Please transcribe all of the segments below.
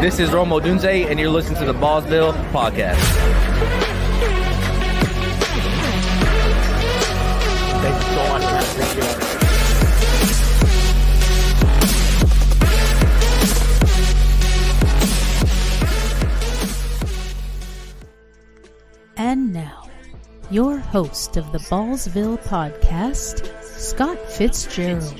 This is Romo Dunze, and you're listening to the Ballsville Podcast. Thanks so much, man. Appreciate it. And now, your host of the Ballsville Podcast, Scott Fitzgerald.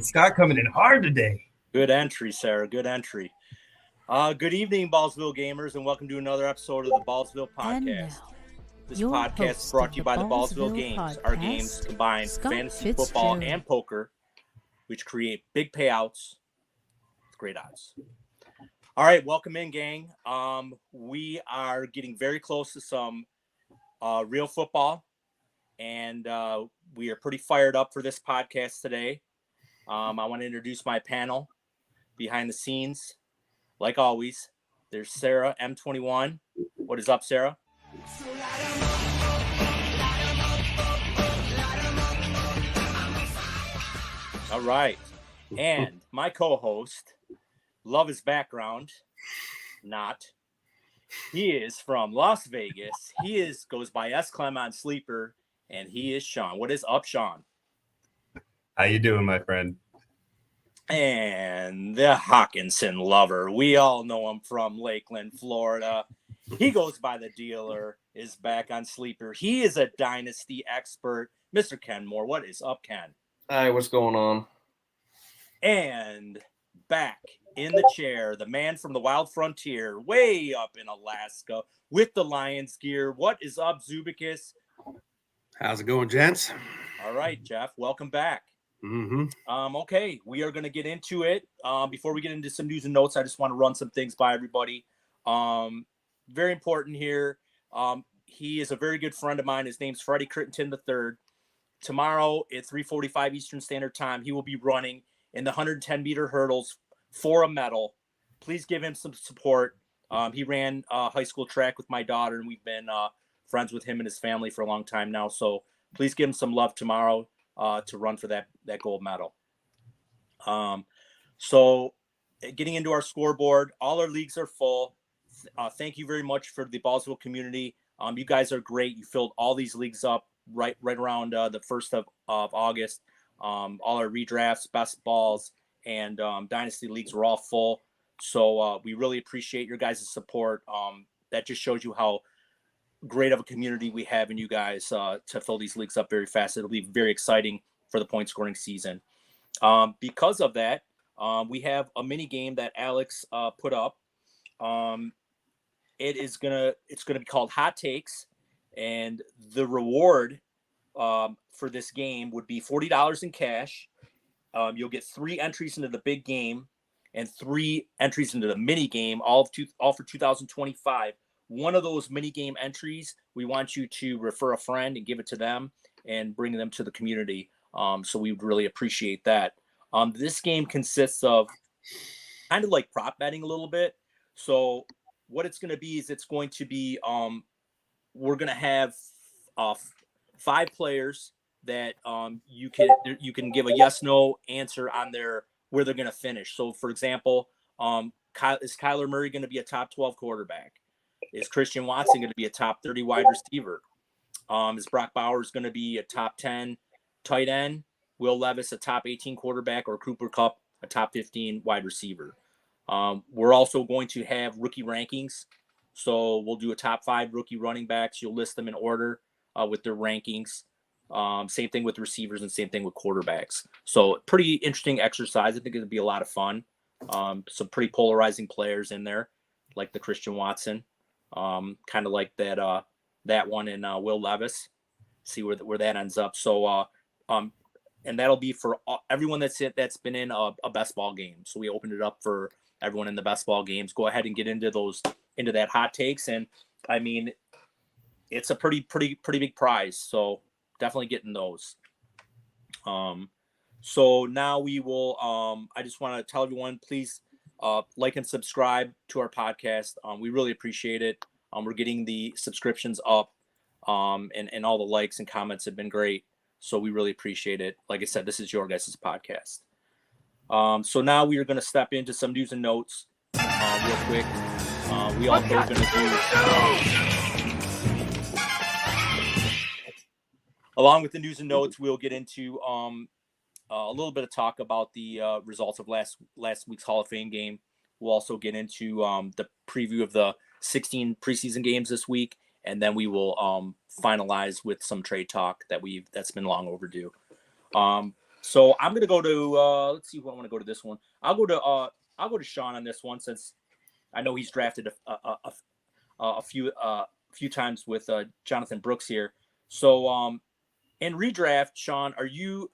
Scott coming in hard today. Good entry, Sarah. Good entry. Good evening, Ballsville gamers, and welcome to another episode of the Ballsville Podcast. This podcast is brought to you by the Ballsville Games. Podcast, Our games combine Scott fantasy football Fitzgerald. and poker, which create big payouts with great odds. All right, welcome in, gang. We are getting very close to some real football, and we are pretty fired up for this podcast today. I want to introduce my panel behind the scenes. Like always, there's Sarah, M21. What is up, Sarah? All right. And my co-host, love his background, not. He is from Las Vegas. He goes by S. Clement Sleeper, and he is Sean. What is up, Sean? How you doing, my friend? And the Hawkinson lover. We all know him from Lakeland, Florida. He goes by the dealer, is back on Sleeper. He is a dynasty expert. Mr. Ken Moore. What is up, Ken? Hi, what's going on? And back in the chair, the man from the wild frontier, way up in Alaska with the Lions gear. What is up, Zubicus? How's it going, gents? All right, Jeff. Welcome back. Mm-hmm. Okay, we are going to get into it. Before we get into some news and notes, I just want to run some things by everybody. Very important here. He is a very good friend of mine. His name's Freddie Crittenton III. Tomorrow at 3:45 Eastern Standard Time, he will be running in the 110-meter hurdles for a medal. Please give him some support. He ran high school track with my daughter, and we've been friends with him and his family for a long time now. So please give him some love tomorrow to run for that gold medal. So getting into our scoreboard, all our leagues are full. Thank you very much for the Ballsville community. You guys are great. You filled all these leagues up right around the 1st of August. All our redrafts, best balls, and dynasty leagues were all full. So we really appreciate your guys' support. That just shows you how great of a community we have in you guys to fill these leagues up very fast. It'll be very exciting for the point scoring season. Because of that, we have a mini game that Alex put up. It's gonna be called Hot Takes, and the reward for this game would be $40 in cash. You'll get 3 entries into the big game and 3 entries into the mini game, all for 2025. One of those mini game entries, we want you to refer a friend and give it to them and bring them to the community. So we would really appreciate that. This game consists of kind of like prop betting a little bit. So what it's going to be is we're going to have 5 players that you can give a yes no answer on where they're going to finish. So for example, is Kyler Murray going to be a top 12 quarterback? Is Christian Watson going to be a top 30 wide receiver? Is Brock Bowers going to be a top 10 tight end? Will Levis a top 18 quarterback, or Cooper Kupp a top 15 wide receiver? We're also going to have rookie rankings. So we'll do a top 5 rookie running backs. You'll list them in order with their rankings. Same thing with receivers and same thing with quarterbacks. So pretty interesting exercise. I think it'll be a lot of fun. Some pretty polarizing players in there, like the Christian Watson, kind of like that one in Will Levis. See where that ends up. So and that'll be for everyone that's been in a best ball game. So we opened it up for everyone in the best ball games. Go ahead and get into that hot takes, and I mean, it's a pretty big prize. So definitely getting those. So now we will. I just want to tell everyone, please like and subscribe to our podcast. We really appreciate it. We're getting the subscriptions up, and all the likes and comments have been great. So we really appreciate it. Like I said, this is your guys' podcast. So now we are going to step into some news and notes real quick. We also are going to do, along with the news and notes, we'll get into a little bit of talk about the results of last week's Hall of Fame game. We'll also get into the preview of the 16 preseason games this week, and then we will finalize with some trade talk that's been long overdue. So I'm gonna go to let's see who I want to go to this one. I'll go to Sean on this one, since I know he's drafted a few times with Jonathan Brooks here. So in redraft, Sean, do you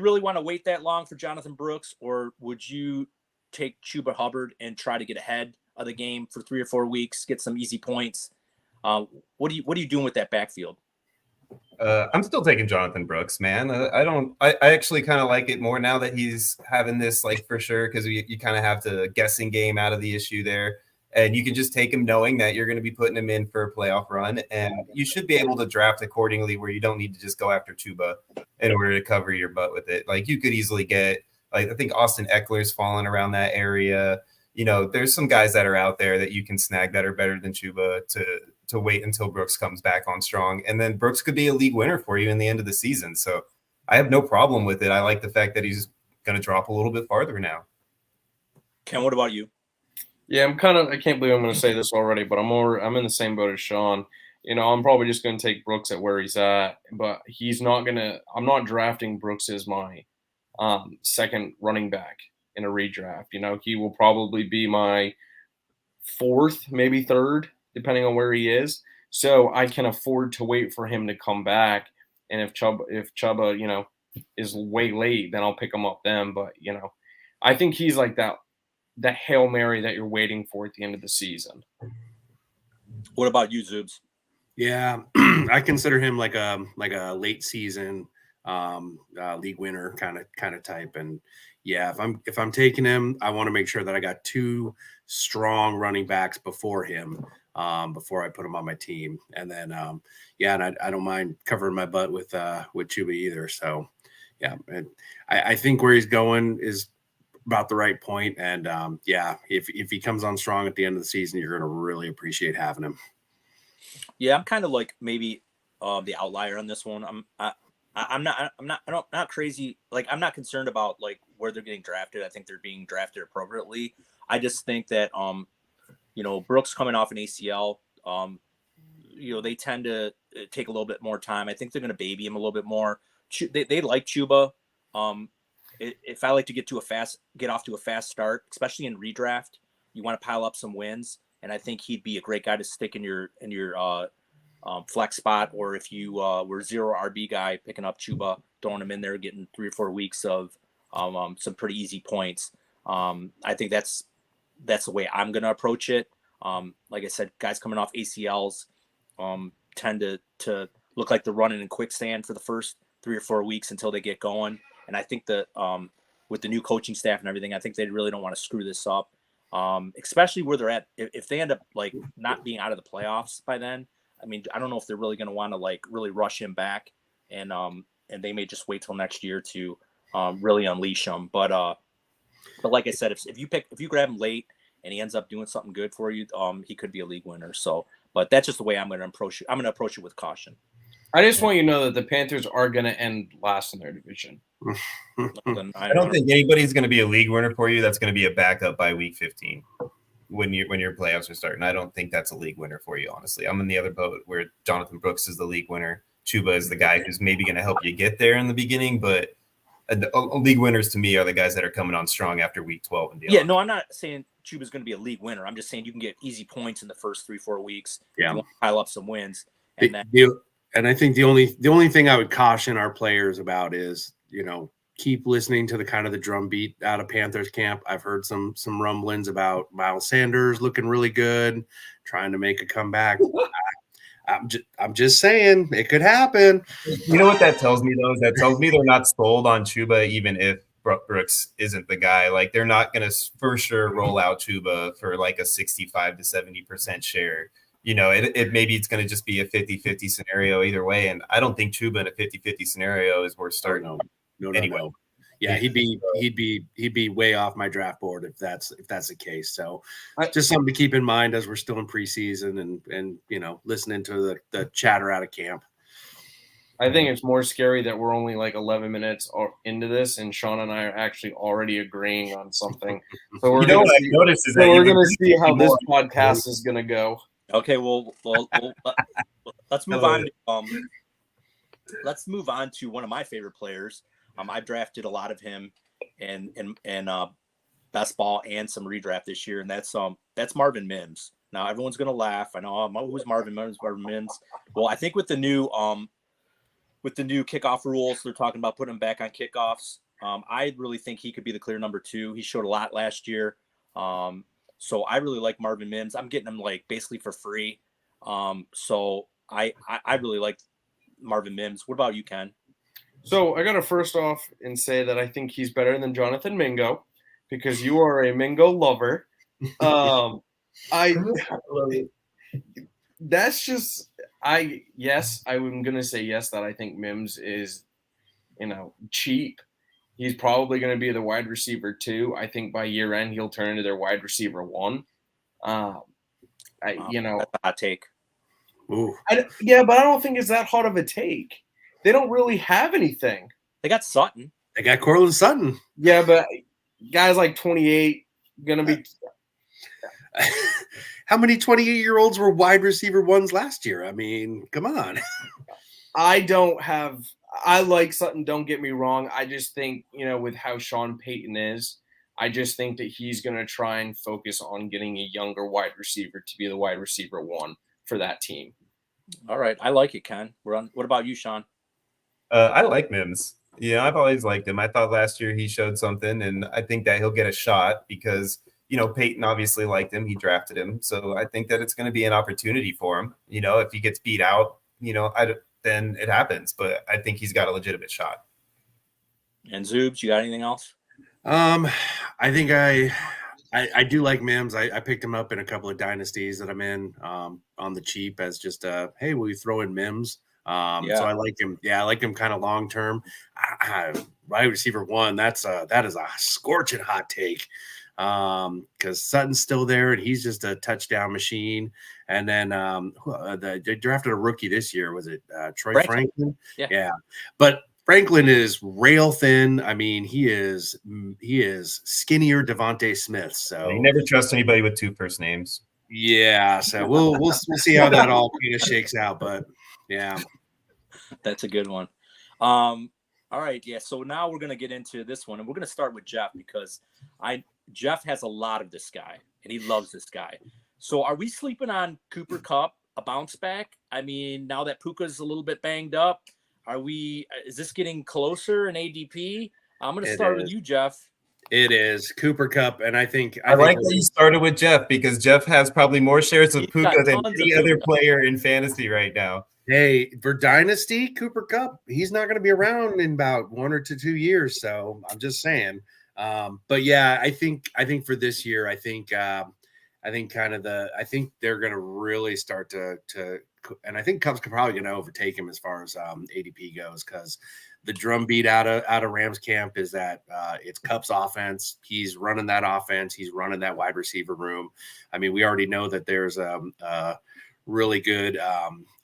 really want to wait that long for Jonathan Brooks, or would you take Chuba Hubbard and try to get ahead of the game for 3 or 4 weeks, get some easy points? What are you doing with that backfield? I'm still taking Jonathan Brooks, man. I actually kind of like it more now that he's having this, like, for sure, because you kind of have the guessing game out of the issue there. And you can just take him knowing that you're going to be putting him in for a playoff run. And you should be able to draft accordingly, where you don't need to just go after Chuba in order to cover your butt with it. Like, you could easily get, like, I think Austin Eckler's falling around that area. There's some guys that are out there that you can snag that are better than Chuba to wait until Brooks comes back on strong. And then Brooks could be a league winner for you in the end of the season. So I have no problem with it. I like the fact that he's going to drop a little bit farther now. Ken, what about you? Yeah, I can't believe I'm going to say this already, but I'm in the same boat as Sean. I'm probably just going to take Brooks at where he's at, but I'm not drafting Brooks as my second running back in a redraft. He will probably be my fourth, maybe third, depending on where he is. So I can afford to wait for him to come back. And if Chuba, is way late, then I'll pick him up then. But, I think he's like the Hail Mary that you're waiting for at the end of the season. What about you, Zoobs? Yeah, I consider him like a late season league winner kind of type. And yeah, if I'm taking him, I want to make sure that I got 2 strong running backs before him, before I put him on my team. And then and I don't mind covering my butt with Chuba either. So yeah, and I think where he's going is about the right point. And if he comes on strong at the end of the season, you're going to really appreciate having him. Yeah, I'm kind of like maybe the outlier on this one. I'm not crazy. Like, I'm not concerned about like where they're getting drafted. I think they're being drafted appropriately. I just think that Brooks coming off an ACL, they tend to take a little bit more time. I think they're going to baby him a little bit more. They like Chuba. If I like to get off to a fast start, especially in redraft, you want to pile up some wins, and I think he'd be a great guy to stick in your flex spot, or if you were 0 RB guy, picking up Chuba, throwing him in there, getting 3 or 4 weeks of some pretty easy points. I think that's the way I'm going to approach it. Like I said, guys coming off ACLs tend to look like they're running in quicksand for the first 3 or 4 weeks until they get going. And I think that with the new coaching staff and everything, I think they really don't want to screw this up, especially where they're at. If they end up like not being out of the playoffs by then, I mean, I don't know if they're really going to want to like really rush him back, and they may just wait till next year to really unleash him. But like I said, if you grab him late and he ends up doing something good for you, he could be a league winner. So, but that's just the way I'm going to approach it. I'm going to approach it with caution. I just want you to know that the Panthers are going to end last in their division. I don't think anybody's going to be a league winner for you that's going to be a backup by week 15 when your playoffs are starting. I don't think that's a league winner for you, honestly. I'm in the other boat where Jonathan Brooks is the league winner. Chuba is the guy who's maybe going to help you get there in the beginning, but league winners to me are the guys that are coming on strong after week 12 and beyond. Yeah, no, I'm not saying Chuba's going to be a league winner. I'm just saying you can get easy points in the first 3-4 weeks. Yeah, you want to pile up some wins, and and I think the only thing I would caution our players about is, keep listening to the drumbeat out of Panthers camp. I've heard some rumblings about Miles Sanders looking really good, trying to make a comeback. I'm just saying it could happen. You know what that tells me, though? Is that tells me they're not sold on Chuba, even if Brooks isn't the guy. Like, they're not going to for sure roll out Chuba for like a 65 to 70% share. maybe it's going to just be a 50-50 scenario either way. And I don't think Chuba in a 50-50 scenario is worth starting. No. Yeah, Yeah. he'd be way off my draft board if that's the case. So just something to keep in mind as we're still in preseason and listening to the chatter out of camp. I think it's more scary that we're only like 11 minutes into this, and Sean and I are actually already agreeing on something. So we're going to see how this podcast is going to go. Okay, well let's move on. Let's move on to one of my favorite players. I've drafted a lot of him in best ball and some redraft this year, and that's Marvin Mims. Now everyone's gonna laugh. I know who's Marvin Mims. Well, I think with the new kickoff rules, they're talking about putting him back on kickoffs. I really think he could be the clear number 2. He showed a lot last year. So I really like Marvin Mims. I'm getting him like basically for free. So I really like Marvin Mims. What about you, Ken? So I got to first off and say that I think he's better than Jonathan Mingo because you are a Mingo lover. That's just I'm going to say yes that I think Mims is, cheap. He's probably going to be the wide receiver 2. I think by year end he'll turn into their wide receiver 1. That's a hot take. Ooh. But I don't think it's that hot of a take. They don't really have anything. They got Sutton. They got Cortland Sutton. Yeah, but guys like 28 going to be. How many 28-year-olds were wide receiver 1s last year? I mean, come on. I like Sutton, don't get me wrong. I just think, with how Sean Payton is, I just think that he's going to try and focus on getting a younger wide receiver to be the wide receiver 1 for that team. All right. I like it, Ken. What about you, Sean? I like Mims. I've always liked him. I thought last year he showed something, and I think that he'll get a shot because, Peyton obviously liked him. He drafted him. So I think that it's going to be an opportunity for him. If he gets beat out, then it happens. But I think he's got a legitimate shot. And Zoobs, you got anything else? I think I do like Mims. I picked him up in a couple of dynasties that I'm in on the cheap as just hey, will you throw in Mims? So I like him. Yeah, I like him kind of long term. Wide receiver 1. That is a scorching hot take because Sutton's still there and he's just a touchdown machine. And then they drafted a rookie this year. Was it Troy Franklin? Yeah, but Franklin is rail thin. I mean, he is skinnier Devontae Smith. So you never trust anybody with 2 first names. Yeah, so we'll see how that all kind of shakes out. But yeah, that's a good one. All right, yeah. So now we're gonna get into this one, and we're gonna start with Jeff because Jeff has a lot of this guy, and he loves this guy. So are we sleeping on Cooper Kupp, a bounce back? I mean, now that Puka's a little bit banged up, is this getting closer in ADP? I'm going to start with you, Jeff. It is Cooper Kupp, and I think like that you started with Jeff because Jeff has probably more shares of Puka than any other player in fantasy right now. Hey, for Dynasty, Cooper Kupp, he's not going to be around in about 1 or 2 years. So I'm just saying. But yeah, I think for this year, I think they're going to really start to, and I think Kupp's probably going to overtake him as far as ADP goes because the drumbeat out of Rams camp is that it's Kupp's offense. He's running that offense. He's running that wide receiver room. I mean, we already know that there's a really good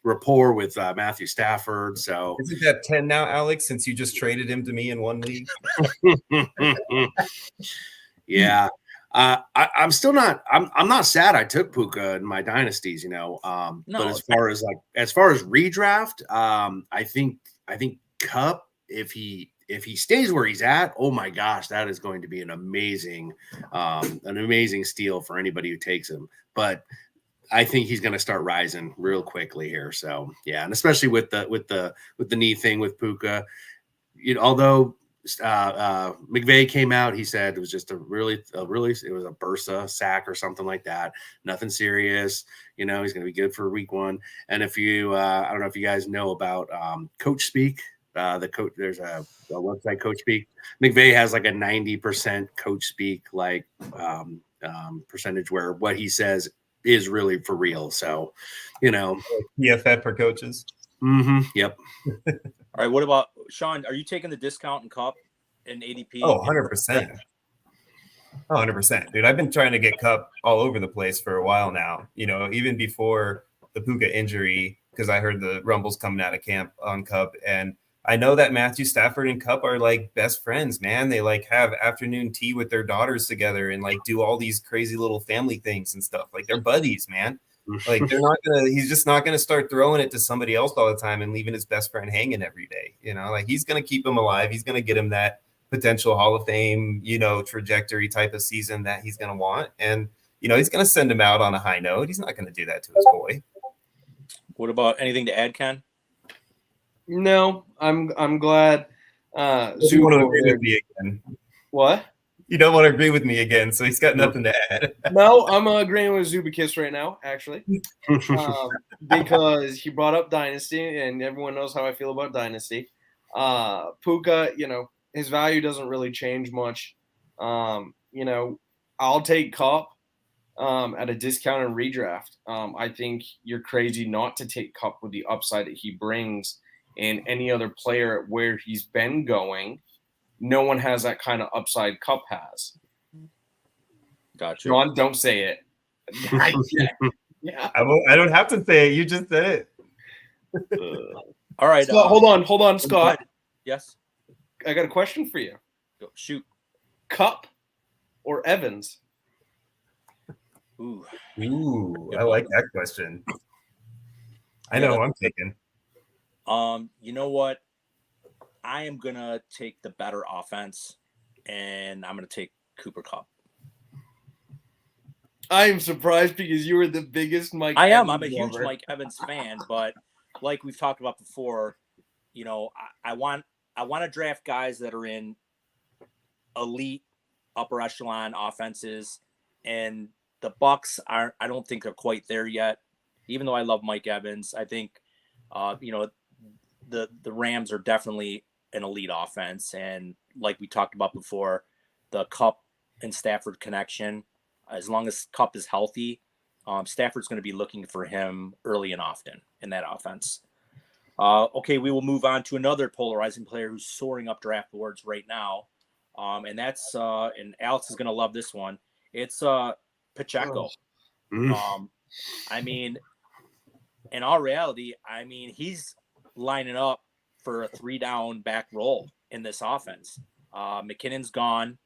rapport with Matthew Stafford. So isn't that 10 now, Alex, since you just traded him to me in one league? Yeah. I'm still not. I'm not sad. I took Puka in my dynasties, no, but as far as redraft, I think Kupp, if he stays where he's at, oh my gosh, that is going to be an amazing steal for anybody who takes him. But I think he's going to start rising real quickly here. So yeah, and especially with the knee thing with Puka, although. McVay came out. He said it was just it was a bursa sack or something like that. Nothing serious. He's going to be good for week 1. And if you, I don't know if you guys know about Coach Speak. There's a website, Coach Speak. McVay has like a 90% Coach Speak percentage where what he says is really for real. So, you know, PFF for coaches. Yep. All right. What about Sean? Are you taking the discount in Cup and ADP? Oh, 100%. 100%. Dude, I've been trying to get Cup all over the place for a while now, you know, even before the Puka injury, because I heard the rumbles coming out of camp on Cup. And I know that Matthew Stafford and Cup are like best friends, man. They like have afternoon tea with their daughters together and like do all these crazy little family things and stuff. Like they're buddies, man. Like he's just not gonna start throwing it to somebody else all the time and leaving his best friend hanging every day. You know, like he's gonna keep him alive. He's gonna get him that potential Hall of Fame, you know, trajectory type of season that he's gonna want. And, you know, he's gonna send him out on a high note. He's not gonna do that to his boy. What about anything to add, Ken? No, I'm glad. You want to agree with me again? What? You don't want to agree with me again, so he's got nothing to add. No, I'm agreeing with Zubikis right now, actually, because he brought up Dynasty, and everyone knows how I feel about Dynasty. Puka, you know, his value doesn't really change much. You know, I'll take Cup at a discount and redraft. I think you're crazy not to take Cup with the upside that he brings, and any other player where he's been going. No one has that kind of upside Cup has. Gotcha. John, don't say it. Yeah. I don't have to say it. You just said it. All right. Scott, hold on, Scott. Yes. I got a question for you. Go, shoot. Cup or Evans? Ooh, I like that question. I know who I'm taking. You know what? I am gonna take the better offense, and I'm gonna take Cooper Kupp. I am surprised because you were the biggest Mike. I am. Evans I'm a huge lover. Mike Evans fan, but like we've talked about before, you know, I want to draft guys that are in elite upper echelon offenses, and the Bucks are. I don't think they're quite there yet. Even though I love Mike Evans, I think, you know, the Rams are definitely an elite offense, and like we talked about before, the Kupp and Stafford connection. As long as Kupp is healthy, Stafford's going to be looking for him early and often in that offense. Okay, we will move on to another polarizing player who's soaring up draft boards right now, and that's and Alex is going to love this one. It's Pacheco. I mean, in all reality, I mean, he's lining up for a 3-down back roll in this offense. McKinnon's gone.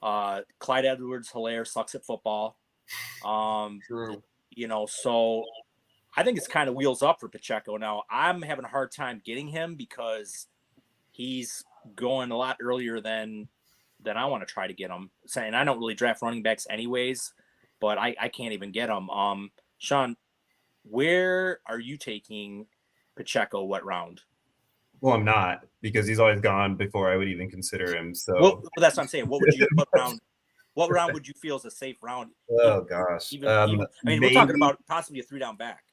Clyde Edwards-Helaire sucks at football. True. You know, so I think it's kind of wheels up for Pacheco. Now, I'm having a hard time getting him because he's going a lot earlier than I want to try to get him. Saying I don't really draft running backs anyways, but I can't even get him. Sean, where are you taking Pacheco? What round? Well, I'm not, because he's always gone before I would even consider him. So well, that's what I'm saying. What round would you feel is a safe round? Oh gosh. Even, I mean, we're talking about possibly a 3-down back.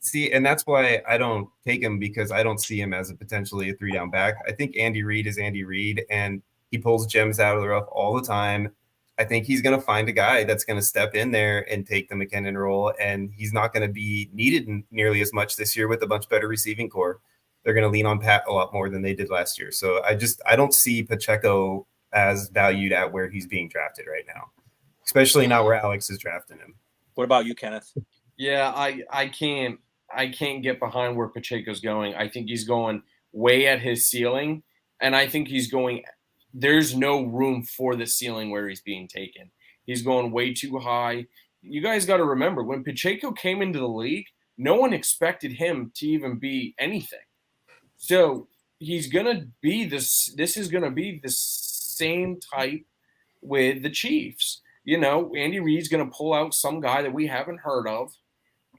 See, and that's why I don't take him, because I don't see him as a potentially a 3-down back. I think Andy Reid is Andy Reid, and he pulls gems out of the rough all the time. I think he's going to find a guy that's going to step in there and take the McKinnon role, and he's not going to be needed nearly as much this year with a much better receiving core. They're going to lean on Pat a lot more than they did last year. So I don't see Pacheco as valued at where he's being drafted right now, especially not where Alex is drafting him. What about you, Kenneth? Yeah, I can't get behind where Pacheco's going. I think he's going way at his ceiling, and I think he's going – there's no room for the ceiling where he's being taken. He's going way too high. You guys got to remember, when Pacheco came into the league, no one expected him to even be anything. So he's going to be this – this is going to be the same type with the Chiefs. You know, Andy Reid's going to pull out some guy that we haven't heard of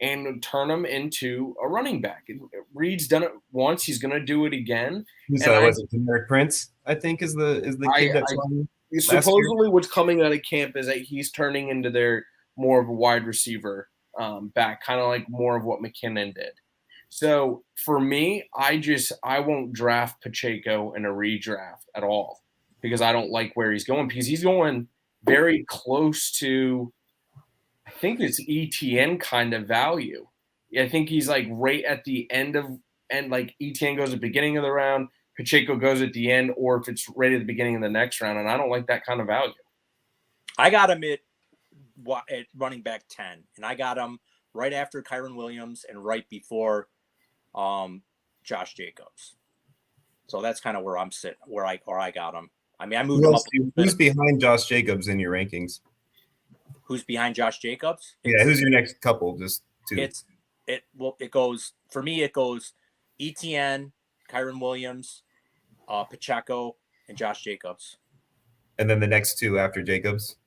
and turn him into a running back. Reid's done it once; he's going to do it again. Was it Derek Prince? I think is the kid that's supposedly what's coming out of camp is that he's turning into their more of a wide receiver back, kind of like more of what McKinnon did. So for me, I won't draft Pacheco in a redraft at all because I don't like where he's going, because he's going very close to, I think it's ETN kind of value. I think he's like right at the end like ETN goes at the beginning of the round, Pacheco goes at the end, or if it's right at the beginning of the next round, and I don't like that kind of value. I got him at running back 10, and I got him right after Kyron Williams and right before Josh Jacobs. So that's kind of where I'm sitting, where I got him. I mean, I moved him up. Who's behind Josh Jacobs in your rankings? Who's behind Josh Jacobs? Who's your next couple? Just two. It goes for me. It goes ETN, Kyron Williams, Pacheco, and Josh Jacobs. And then the next two after Jacobs.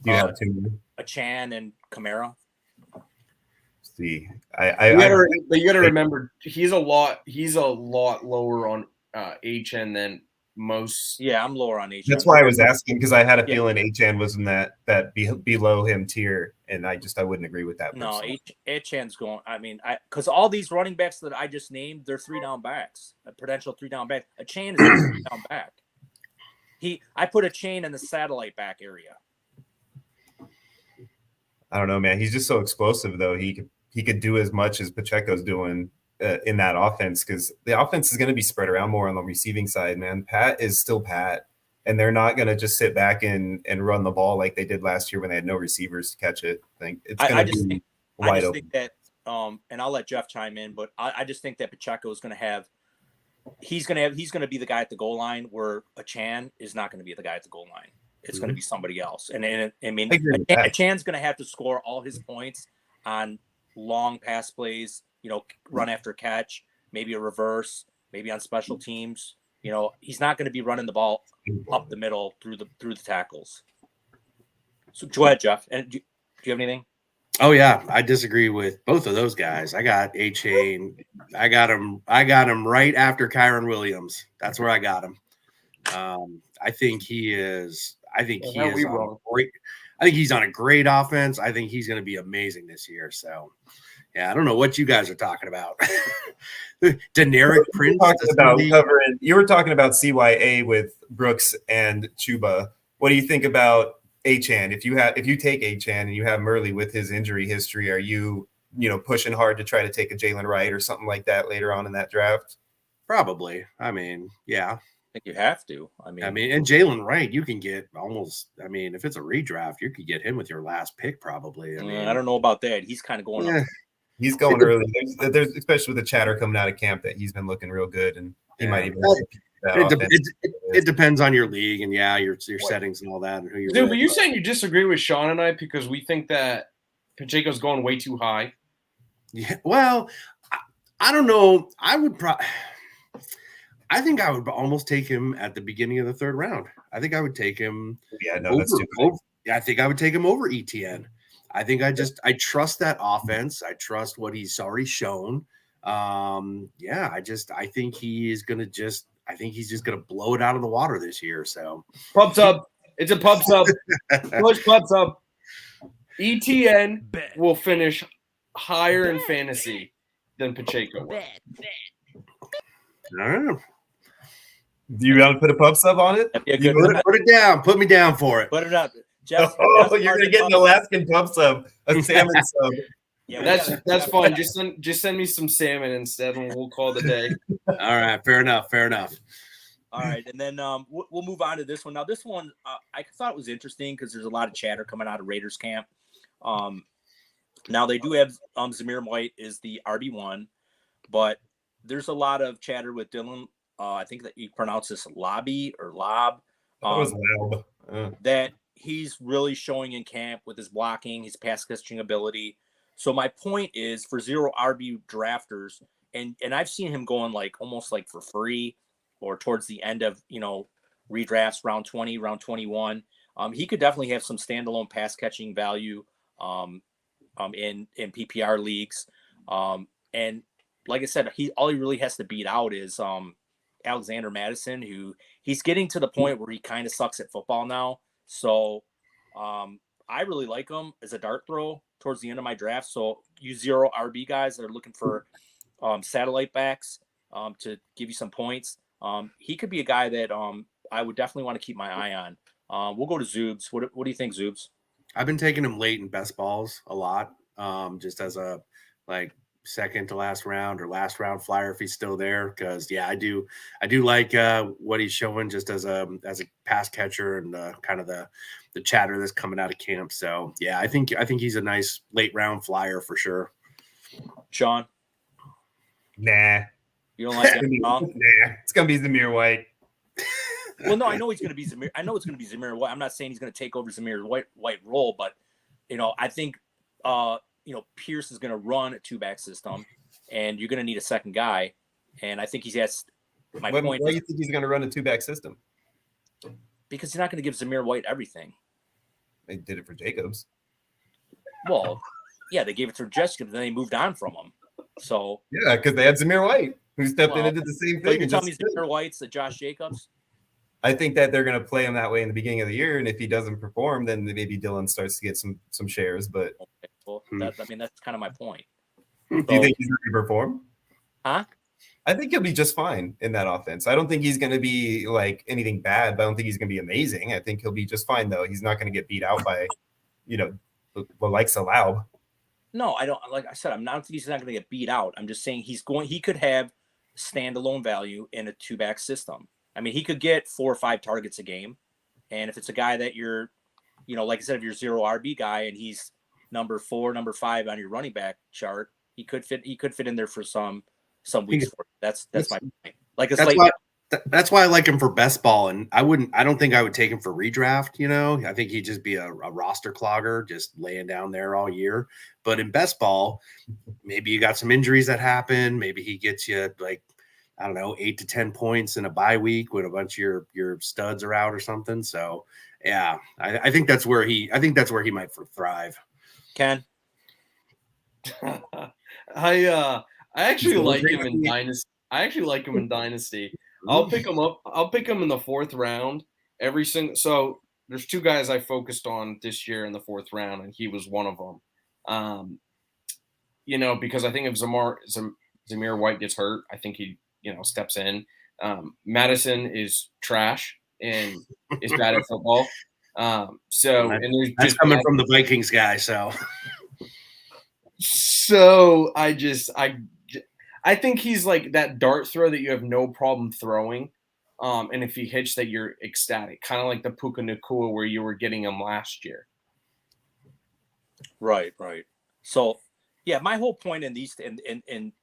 Do you have two? Achan and Kamara. See, but you got to remember he's a lot lower on HN than most. Yeah, I'm lower on HN. That's why I was asking, because I had a feeling HN was in that below him tier, and I wouldn't agree with that. No, HN's going. I mean, because all these running backs that I just named, they're 3-down backs, a potential 3-down back. Achan is a 3-down back. I put Achan in the satellite back area. I don't know, man. He's just so explosive, though. He could do as much as Pacheco's doing in that offense, because the offense is going to be spread around more on the receiving side, man. Pat is still Pat, and they're not going to just sit back and run the ball like they did last year when they had no receivers to catch it. I think it's going to be wide open. Think that, and I'll let Jeff chime in, but I just think that Pacheco is going to have. He's going to be the guy at the goal line, where Achan is not going to be the guy at the goal line. It's going to be somebody else. And I mean, Achan's going to have to score all his points on long pass plays, run after catch, maybe a reverse, maybe on special teams. He's not going to be running the ball up the middle through the tackles. So go ahead, Jeff. And do you have anything? Oh yeah, I disagree with both of those guys. I got A-Chain. I got him right after Kyron Williams. That's where I got him. I think he is. I think he is great. I think he's on a great offense. I think he's going to be amazing this year. So, yeah, I don't know what you guys are talking about. Deneric Prince. You were talking about CYA with Brooks and Chuba. What do you think about Achan? If you take Achan and you have Murley with his injury history, are you pushing hard to try to take a Jalen Wright or something like that later on in that draft? Probably. I mean, yeah. I think you have to. I mean, and Jalen Wright, you can get almost. I mean, if it's a redraft, you could get him with your last pick, probably. I don't know about that. He's kind of going up. He's going early. There's especially with the chatter coming out of camp that he's been looking real good, and he might even. It depends on your league and your settings and all that, and who you're. Dude, but you're saying you disagree with Sean and I because we think that Pacheco's going way too high. Yeah. Well, I don't know. I think I would almost take him at the beginning of the third round. I think I would take him. Yeah, no, that's stupid. I think I would take him over ETN. I think I trust that offense. I trust what he's already shown. I think he's just gonna blow it out of the water this year. So pubs up. It's a pubs up. Push pubs up. ETN will finish higher in fantasy than Pacheco will. I don't know. Do you want to put a pub sub on it? Put it down. Put me down for it. Put it up. Jeff, you're gonna get an Alaskan pub sub, a salmon sub. Yeah, that's fine. Just send me some salmon instead, and we'll call it a day. All right, fair enough. All right, and then we'll move on to this one. Now, this one I thought was interesting because there's a lot of chatter coming out of Raiders camp. Now they do have Zamir White is the RB1, but there's a lot of chatter with Dylan. I think that you pronounce this Lobby or Lob. That he's really showing in camp with his blocking, his pass catching ability. So my point is for 0 RB drafters, and I've seen him going almost for free or towards the end of redrafts, round 20, round 21. He could definitely have some standalone pass catching value in PPR leagues. And like I said, all he really has to beat out is Alexander Madison, who he's getting to the point where he kind of sucks at football now. So I really like him as a dart throw towards the end of my draft. So you 0 RB guys that are looking for satellite backs to give you some points. He could be a guy that I would definitely want to keep my eye on. We'll go to Zoobs. What do you think, Zoobs? I've been taking him late in best balls a lot, just as a like second to last round or last round flyer if he's still there. Because I do like what he's showing just as a pass catcher and kind of the chatter that's coming out of camp. So yeah, I think he's a nice late round flyer for sure. Sean, Nah. you don't like it? Nah, it's gonna be Zamir White. Well, no, I know he's going to be Zamir. I know it's going to be Zamir White. I'm not saying he's going to take over Zamir's White role, but I think Pierce is going to run a 2-back system, and you're going to need a second guy. And I think he has. Why do you think he's going to run a 2-back system? Because he's not going to give Zamir White everything. They did it for Jacobs. Well, yeah, they gave it to Jacobs, then they moved on from him. So yeah, because they had Zamir White, who stepped in and did the same thing. You're telling me Zamir White's the Josh Jacobs? I think that they're going to play him that way in the beginning of the year, and if he doesn't perform, then maybe Dylan starts to get some shares. But okay, well, that's kind of my point. Do you think he's going to perform? Huh? I think he'll be just fine in that offense. I don't think he's going to be like anything bad, but I don't think he's going to be amazing. I think he'll be just fine, though. He's not going to get beat out by, like Salaub. No, I don't. Like I said, I'm not. He's not going to get beat out. I'm just saying he could have standalone value in a 2-back system. I mean, he could get 4 or 5 targets a game. And if it's a guy that you're, like I said, if you're 0 RB guy and he's number 4, number 5 on your running back chart, he could fit in there for some weeks. That's my point. Like that's why I like him for best ball. And I don't think I would take him for redraft. I think he'd just be a roster clogger, just laying down there all year. But in best ball, maybe you got some injuries that happen. Maybe he gets you 8 to 10 points in a bye week when a bunch of your studs are out or something. So yeah, I think that's where he might thrive. Ken, I actually like him in Dynasty. I'll pick him up. I'll pick him in the 4th round every single. So there's 2 guys I focused on this year in the 4th round, and he was one of them. Because I think if Zamir White gets hurt, I think he steps in. Madison is trash and is bad at football. And there's that's just coming from the Vikings guy. So I think he's like that dart throw that you have no problem throwing. And if he hits that, you're ecstatic, kind of like the Puka Nacua where you were getting him last year. Right. So yeah, my whole point in these in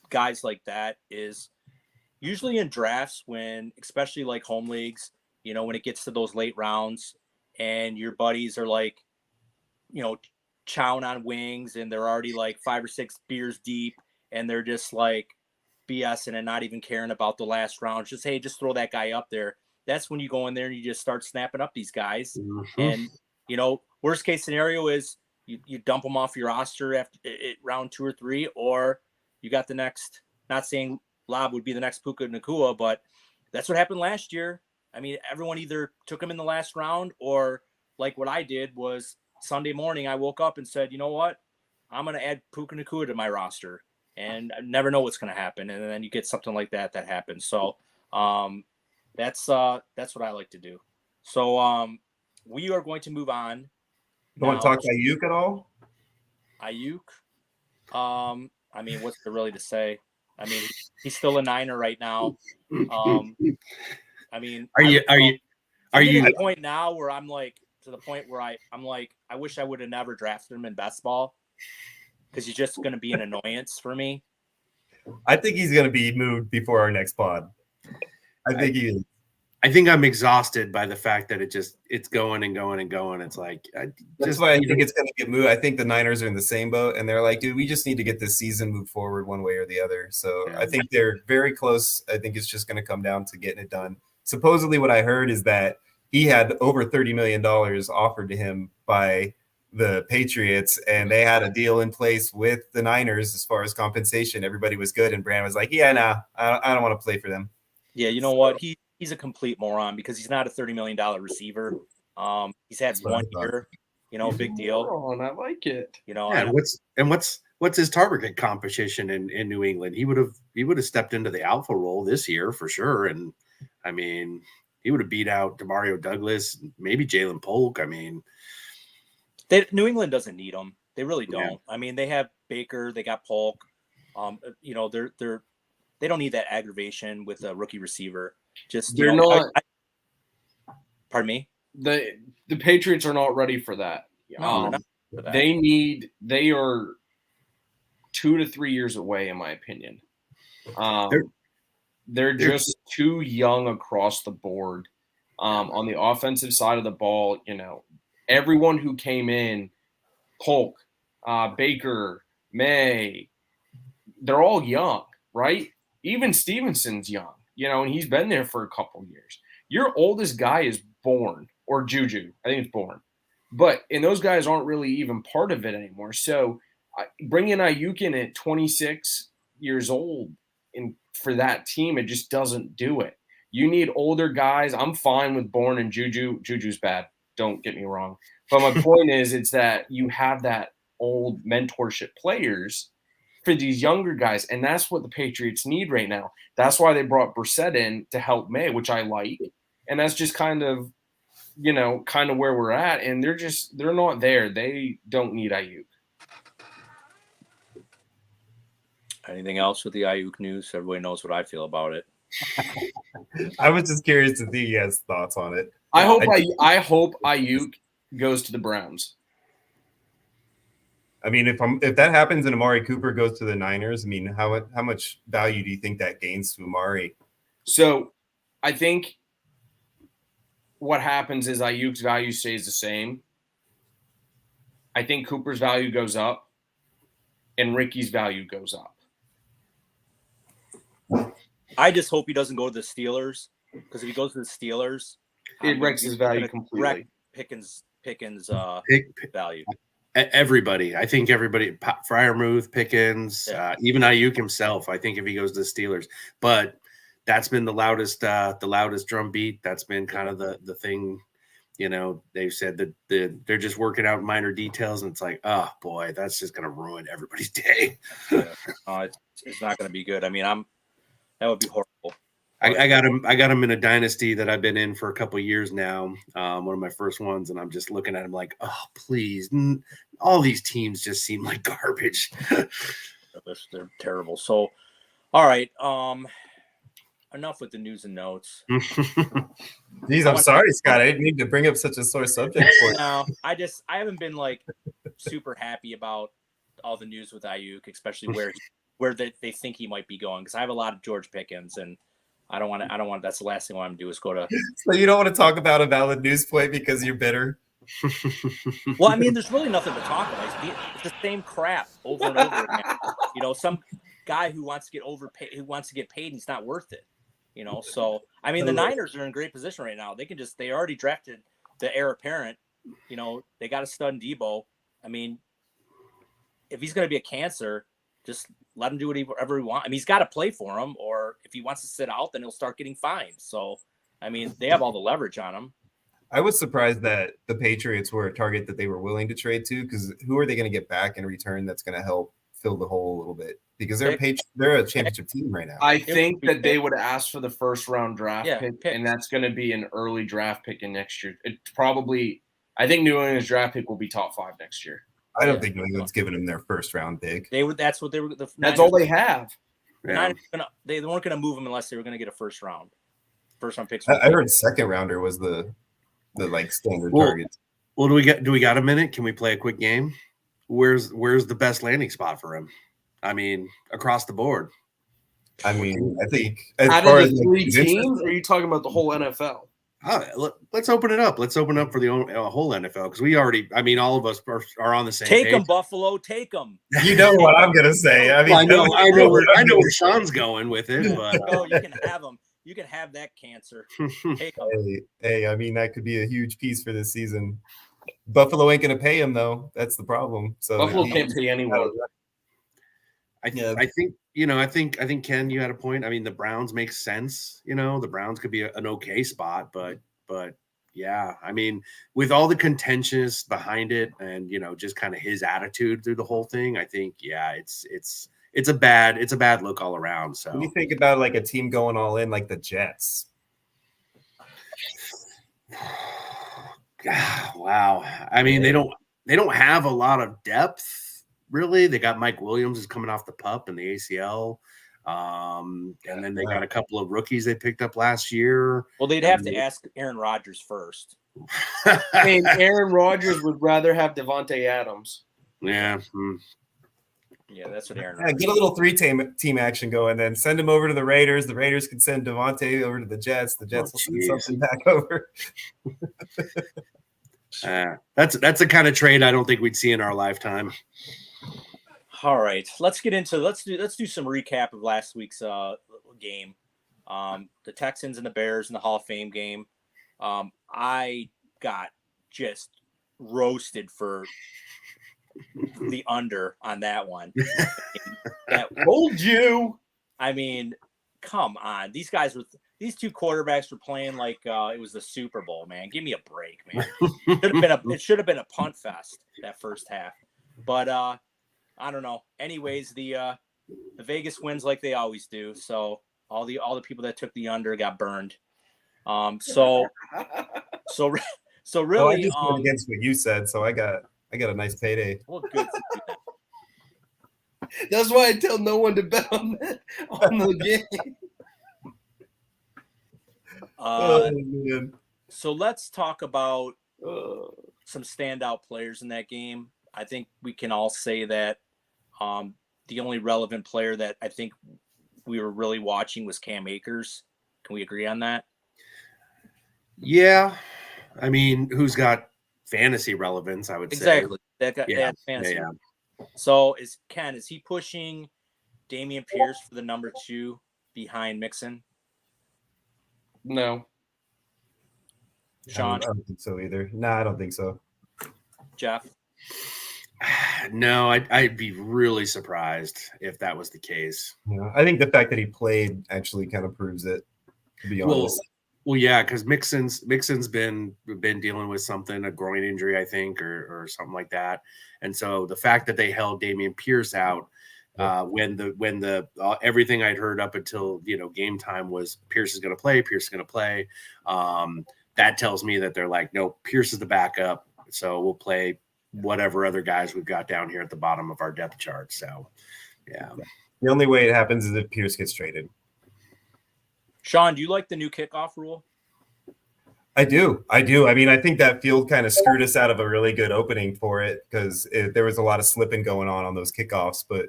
guys like that is usually in drafts when, especially like home leagues, when it gets to those late rounds and your buddies are like, chowing on wings and they're already like 5 or 6 beers deep and they're just like BSing and not even caring about the last round. Just throw that guy up there. That's when you go in there and you just start snapping up these guys. Mm-hmm. And, worst case scenario is you dump them off your roster after round 2 or 3, or you got the next, not saying Lob would be the next Puka Nacua, but that's what happened last year. I mean, everyone either took him in the last round or like what I did was Sunday morning, I woke up and said, you know what? I'm going to add Puka Nacua to my roster and I never know what's going to happen. And then you get something like that happens. So that's what I like to do. So we are going to move on. You want to talk Ayuk at all? Ayuk? I mean, what's there really to say? I mean, he's still a Niner right now. I mean, are you at the point now where I'm like to the point where I'm like, I wish I would have never drafted him in best ball because he's just going to be an annoyance for me. I think he's going to be moved before our next pod. I think he is. I think I'm exhausted by the fact that it's going and going and going. It's like that's why I think it's going to get moved. I think the Niners are in the same boat, and they're like, dude, we just need to get this season moved forward one way or the other. So I think they're very close. I think it's just going to come down to getting it done. Supposedly, what I heard is that he had over $30 million offered to him by the Patriots, and they had a deal in place with the Niners as far as compensation. Everybody was good, and Brand was like, yeah, nah, I don't want to play for them. Yeah, you know what? He's a complete moron because he's not a $30 million receiver. He's had 1 year, big deal. Oh, and I like it. What's his target competition in New England? He would have stepped into the alpha role this year for sure. And I mean, he would have beat out DeMario Douglas, maybe Jalen Polk. I mean, New England doesn't need them. They really don't. Yeah. I mean, they have Baker, they got Polk. They don't need that aggravation with a rookie receiver. Just They're not. Pardon me. The Patriots are not ready for that. No, they're not for that. They are 2 to 3 years away, in my opinion. They're just too young across the board. On the offensive side of the ball, everyone who came in, Polk, Baker, May, they're all young, right? Even Stevenson's young, and he's been there for a couple of years. Your oldest guy is Bourne or Juju. I think it's Bourne. And those guys aren't really even part of it anymore. So bringing Ayuk in at 26 years old for that team, it just doesn't do it. You need older guys. I'm fine with Bourne and Juju. Juju's bad. Don't get me wrong. But my point is, it's that you have that old mentorship players for these younger guys, and that's what the Patriots need right now. That's why they brought Brissett in to help May, which I like. And that's just kind of where we're at. And they're not there. They don't need Ayuk. Anything else with the Ayuk news? Everybody knows what I feel about it. I was just curious to see you guys' thoughts on it. I hope Ayuk goes to the Browns. I mean, if that happens and Amari Cooper goes to the Niners, I mean, how much value do you think that gains to Amari? So I think what happens is Ayuk's value stays the same. I think Cooper's value goes up and Ricky's value goes up. I just hope he doesn't go to the Steelers, because if he goes to the Steelers, it wrecks his value completely. Wreck Pickens' value. Everybody. I think everybody, Freiermuth, Pickens, even Ayuk himself, I think if he goes to the Steelers. But that's been the loudest drum beat. That's been kind of the thing. They've said that they're just working out minor details, and it's like, oh boy, that's just going to ruin everybody's day. It's not going to be good. I mean, that would be horrible. I got him in a dynasty that I've been in for a couple of years now. One of my first ones, and I'm just looking at him like, oh, please. All these teams just seem like garbage. They're terrible. So, all right. Enough with the news and notes. Jeez, I'm sorry, Scott. I didn't need to bring up such a sore subject for you. No, I haven't been super happy about all the news with Ayuk, especially where they think he might be going. Because I have a lot of George Pickens, and I don't want. That's the last thing I want to do is go to. So you don't want to talk about a valid news point because you're bitter. Well, I mean, there's really nothing to talk about. It's the same crap over and over again. Some guy who wants to get overpaid, who wants to get paid, and he's not worth it. So I mean, the Niners are in great position right now. They already drafted the heir apparent. They got a stud in Debo. I mean, if he's going to be a cancer, just let him do whatever he wants. I mean, he's got to play for him, or if he wants to sit out, then he'll start getting fined. So, I mean, they have all the leverage on him. I was surprised that the Patriots were a target that they were willing to trade to, because who are they going to get back in return that's going to help fill the hole a little bit? Because they're a championship team right now. I think that they would ask for the first round draft pick, and that's going to be an early draft pick in next year. I think New England's draft pick will be top 5 next year. I don't think New England's giving them their first round pick. That's what they were. That's all they have. Yeah. They weren't going to move them unless they were going to get a first round picks. I heard second rounder was the standard target. Well, do we got a minute? Can we play a quick game? Where's the best landing spot for him? I mean, across the board. I mean, I think as out far of as the 3 teams, or are you talking about the whole NFL? Let's open it up. Let's open up for the whole NFL, because all of us are on the same page. Take them, Buffalo. Take them. You know what I'm gonna say. I mean, I know where Sean's going with it, but you can have them. You can have that cancer. Take them. Hey, I mean, that could be a huge piece for this season. Buffalo ain't gonna pay him though. That's the problem. So Buffalo can't pay anyone. I think Ken, you had a point. I mean, the Browns make sense. The Browns could be an okay spot, but yeah, I mean, with all the contentious behind it, and just kind of his attitude through the whole thing, I think it's a bad look all around. So when you think about a team going all in, like the Jets. Wow, I mean, they don't. they don't have a lot of depth, really. They got Mike Williams is coming off the PUP and the ACL. And then they got a couple of rookies they picked up last year. Well, they'd have to ask Aaron Rodgers first. I mean, Aaron Rodgers would rather have Devontae Adams. Yeah. Yeah, that's what Aaron. Yeah, get a little team action going, then send him over to the Raiders. The Raiders can send Devontae over to the Jets. The Jets will send something back over. That's the kind of trade I don't think we'd see in our lifetime. All right, let's do some recap of last week's game. The Texans and the Bears in the Hall of Fame game. I got just roasted for the under on that one. That Told you. I mean, come on. These two quarterbacks were playing like it was the Super Bowl, man. Give me a break, man. It should have been a punt fest that first half. But I don't know. Anyways, the Vegas wins like they always do. So all the people that took the under got burned. So really, I just went against what you said, so I got a nice payday. Well, good. That's why I tell no one to bet on the game. So let's talk about some standout players in that game. I think we can all say that the only relevant player that I think we were really watching was Cam Akers. Can we agree on that? Yeah. I mean, who's got fantasy relevance, I would say. Exactly. That fantasy. Yeah. So is he pushing Dameon Pierce for the number 2 behind Mixon? No. Sean? I don't think so either. No, I don't think so. Jeff? No, I'd be really surprised if that was the case. Yeah, I think the fact that he played actually kind of proves it, to be honest. Well, yeah, because Mixon's been dealing with something, a groin injury, I think, or something like that. And so the fact that they held Dameon Pierce out when the everything I'd heard up until game time was Pierce is going to play. That tells me that they're like, no, Pierce is the backup, so we'll play whatever other guys we've got down here at the bottom of our depth chart. So, yeah. The only way it happens is if Pierce gets traded. Sean, do you like the new kickoff rule? I do. I mean, I think that field kind of screwed us out of a really good opening for it because there was a lot of slipping going on those kickoffs, but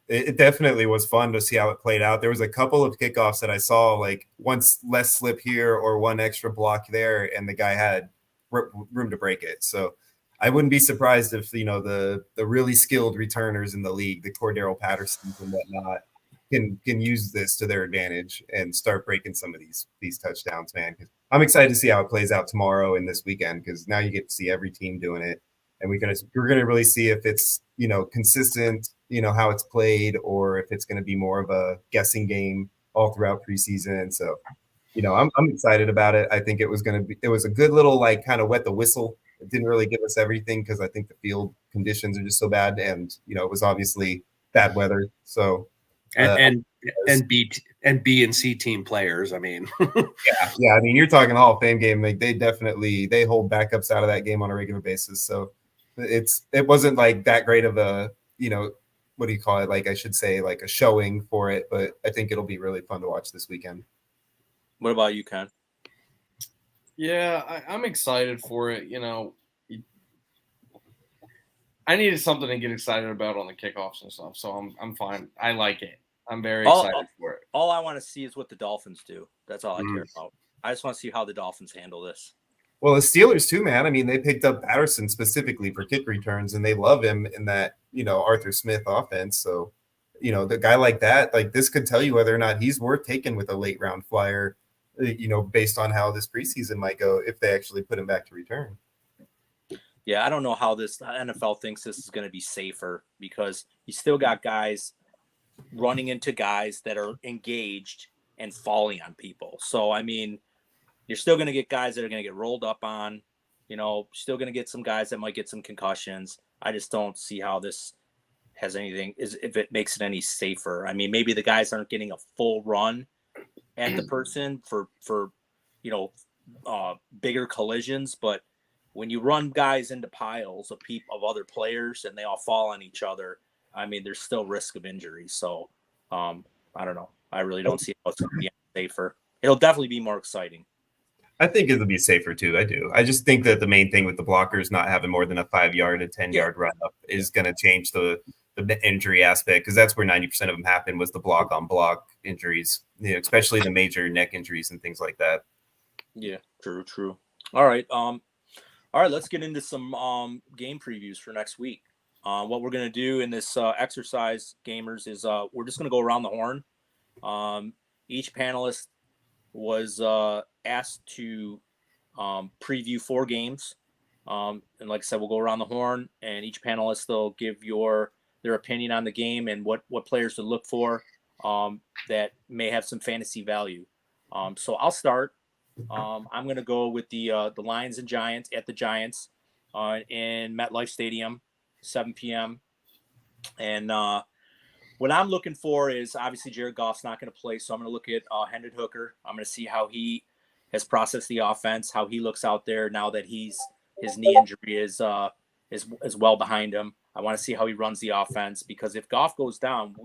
it definitely was fun to see how it played out. There was a couple of kickoffs that I saw, like once less slip here or one extra block there, and the guy had room to break it. So I wouldn't be surprised if, the really skilled returners in the league, the Cordero Pattersons and whatnot, can use this to their advantage and start breaking some of these touchdowns, man. I'm excited to see how it plays out tomorrow and this weekend because now you get to see every team doing it, and we're gonna really see if it's consistent, how it's played, or if it's gonna be more of a guessing game all throughout preseason. So, I'm excited about it. I think it was a good little kind of wet the whistle. It didn't really give us everything because I think the field conditions are just so bad, and it was obviously bad weather. So. And B and C team players. I mean, yeah. I mean, you're talking Hall of Fame game. Like they hold backups out of that game on a regular basis. So it wasn't like that great of a what do you call it? Like I should say like a showing for it. But I think it'll be really fun to watch this weekend. What about you, Ken? Yeah, I'm excited for it. I needed something to get excited about on the kickoffs and stuff, so I'm fine. I like it. I'm very excited for it. All I want to see is what the Dolphins do. That's all I care about. I just want to see how the Dolphins handle this. Well, the Steelers too, man. I mean, they picked up Patterson specifically for kick returns, and they love him in that Arthur Smith offense. So, the guy like that, like this could tell you whether or not he's worth taking with a late round flyer. Based on how this preseason might go, if they actually put him back to return. Yeah, I don't know how this NFL thinks this is going to be safer because you still got guys running into guys that are engaged and falling on people. So, I mean, you're still going to get guys that are going to get rolled up on, still going to get some guys that might get some concussions. I just don't see how this has anything, if it makes it any safer. I mean, maybe the guys aren't getting a full run at the person for bigger collisions, but when you run guys into piles of other players and they all fall on each other, I mean, there's still risk of injury. So I don't know. I really don't see how it's going to be safer. It'll definitely be more exciting. I think it'll be safer too. I do. I just think that the main thing with the blockers not having more than a 5-yard to 10-yard run up is going to change the injury aspect, because that's where 90% of them happened, was the block on block injuries, especially the major neck injuries and things like that. Yeah, true. All right. Let's get into some game previews for next week. What we're going to do in this exercise, gamers, is we're just going to go around the horn. Each panelist was asked to preview 4 games. And like I said, we'll go around the horn, and each panelist will give their opinion on the game and what players to look for that may have some fantasy value. So I'll start. I'm going to go with the Lions and Giants at the Giants in MetLife Stadium, 7 p.m. And what I'm looking for is, obviously Jared Goff's not going to play, so I'm going to look at Hendon Hooker. I'm going to see how he has processed the offense, how he looks out there now that his knee injury is well behind him. I want to see how he runs the offense, because if Goff goes down,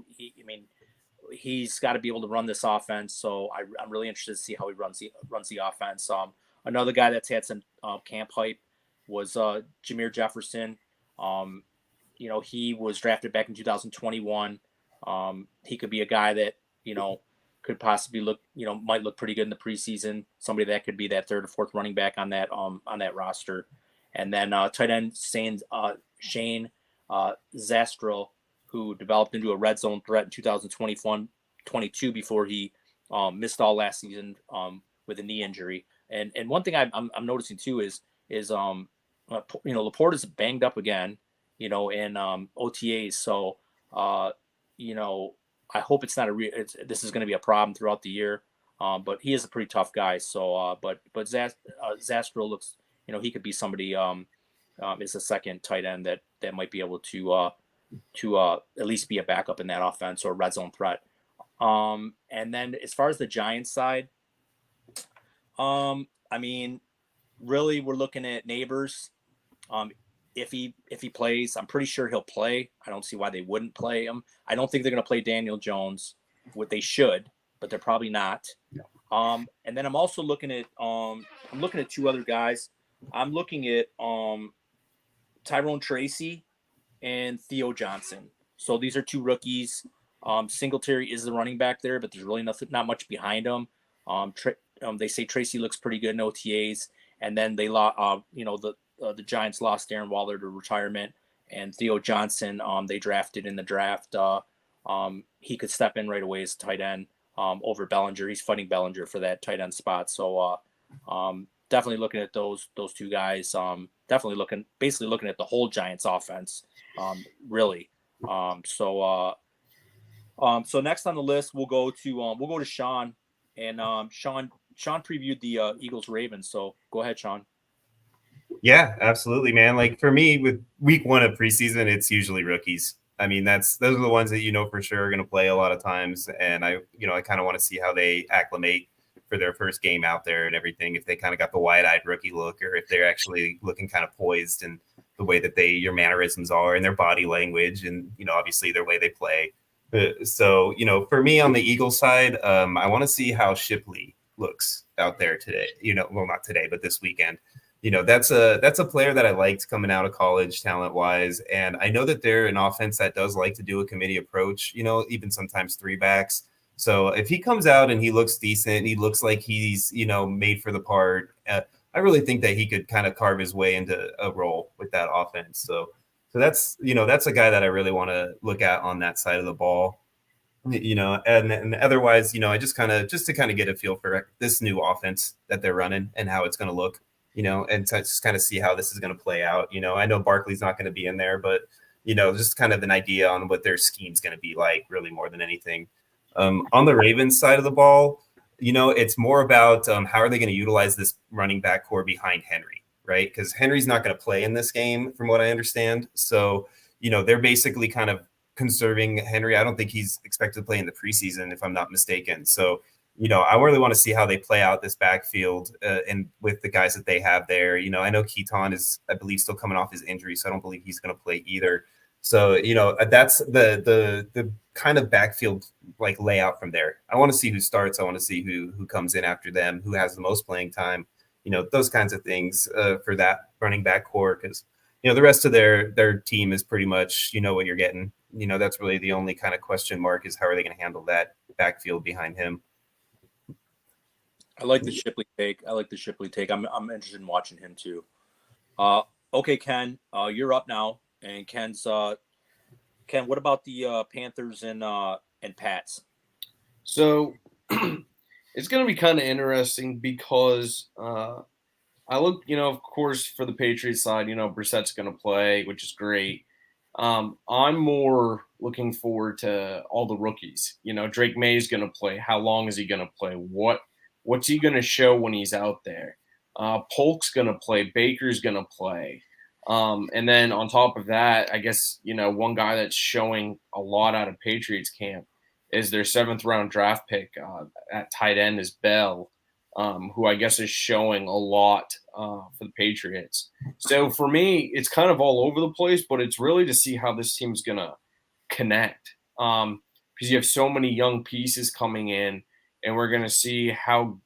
he's got to be able to run this offense. So I'm really interested to see how he runs the offense. Another guy that's had some camp hype was Jameer Jefferson. He was drafted back in 2021. He could be a guy that, could possibly might look pretty good in the preseason. Somebody that could be that 3rd or 4th running back on that roster. And then tight end Shane Zastrel, who developed into a red zone threat in 2021-22 before he missed all last season with a knee injury. And one thing I'm noticing too is Laporte is banged up again, in OTAs. So I hope it's not this is going to be a problem throughout the year. But he is a pretty tough guy. So but Zastrel looks, he could be somebody is a second tight end that might be able to at least be a backup in that offense or red zone threat. And then as far as the Giants side, really we're looking at Neighbors. If he plays, I'm pretty sure he'll play. I don't see why they wouldn't play him. I don't think they're going to play Daniel Jones. What they should, but they're probably not. And then I'm also looking at 2 other guys. I'm looking at Tyrone Tracy and Theo Johnson. So these are 2 rookies. Singletary is the running back there, but there's really not much behind him. They say Tracy looks pretty good in OTAs, and then they the Giants lost Darren Waller to retirement, and Theo Johnson they drafted in the draft. He could step in right away as tight end over Bellinger. He's fighting Bellinger for that tight end spot. So definitely looking at those 2 guys. Definitely looking at the whole Giants offense. Really. So next on the list, we'll go to Sean, and Sean previewed the Eagles Ravens. So go ahead, Sean. Yeah, absolutely, man. Like for me, with week 1 of preseason, it's usually rookies. I mean, those are the ones that for sure are going to play a lot of times, and I kind of want to see how they acclimate for their first game out there and everything. If they kind of got the wide-eyed rookie look, or if they're actually looking kind of poised and the way that your mannerisms are and their body language, and obviously their way they play. So for me on the Eagles side, I want to see how Shipley looks out there today. Well, not today, but this weekend. That's a player that I liked coming out of college talent wise. And I know that they're an offense that does like to do a committee approach, even sometimes 3 backs. So if he comes out and he looks decent, he looks like he's, made for the part. I really think that he could kind of carve his way into a role with that offense. So that's a guy that I really want to look at on that side of the ball. And otherwise, I just to kind of get a feel for this new offense that they're running and how it's going to look. And to just kind of see how this is going to play out. I know Barkley's not going to be in there, but, just kind of an idea on what their scheme's going to be like, really more than anything. On the Ravens side of the ball, it's more about how are they going to utilize this running back core behind Henry, right? Because Henry's not going to play in this game, from what I understand. So, they're basically kind of conserving Henry. I don't think he's expected to play in the preseason, if I'm not mistaken. So, I really want to see how they play out this backfield and with the guys that they have there. I know Keaton is, I believe, still coming off his injury, so I don't believe he's going to play either. So, that's the kind of backfield like layout from there. I want to see who starts. I want to see who comes in after them, who has the most playing time, those kinds of things for that running back core. Because, the rest of their team is pretty much, what you're getting. That's really the only kind of question mark is how are they going to handle that backfield behind him. I like the Shipley take. I'm interested in watching him too. Okay, Ken, you're up now. And Ken, what about the Panthers and Pats? So it's going to be kind of interesting because I look, of course, for the Patriots side, Brissett's going to play, which is great. I'm more looking forward to all the rookies. Drake May's going to play. How long is he going to play? What's he going to show when he's out there? Polk's going to play. Baker's going to play. And then on top of that, I guess, one guy that's showing a lot out of Patriots camp is their 7th round draft pick at tight end is Bell, who I guess is showing a lot for the Patriots. So for me, it's kind of all over the place, but it's really to see how this team's going to connect because you have so many young pieces coming in, and we're going to see how,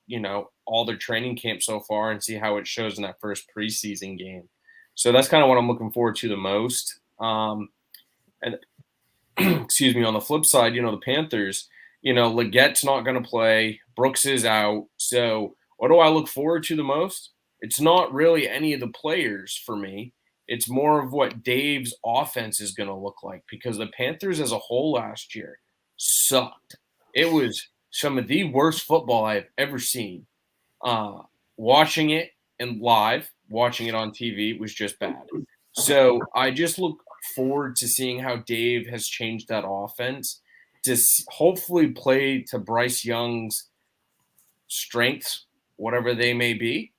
all their training camp so far and see how it shows in that first preseason game. So that's kind of what I'm looking forward to the most. And excuse me, on the flip side, the Panthers, Legette's not going to play. Brooks is out. So what do I look forward to the most? It's not really any of the players for me. It's more of what Dave's offense is going to look like because the Panthers as a whole last year sucked. It was some of the worst football I've ever seen. Watching it and live, watching it on TV was just bad. So I just look forward to seeing how Dave has changed that offense to hopefully play to Bryce Young's strengths, whatever they may be,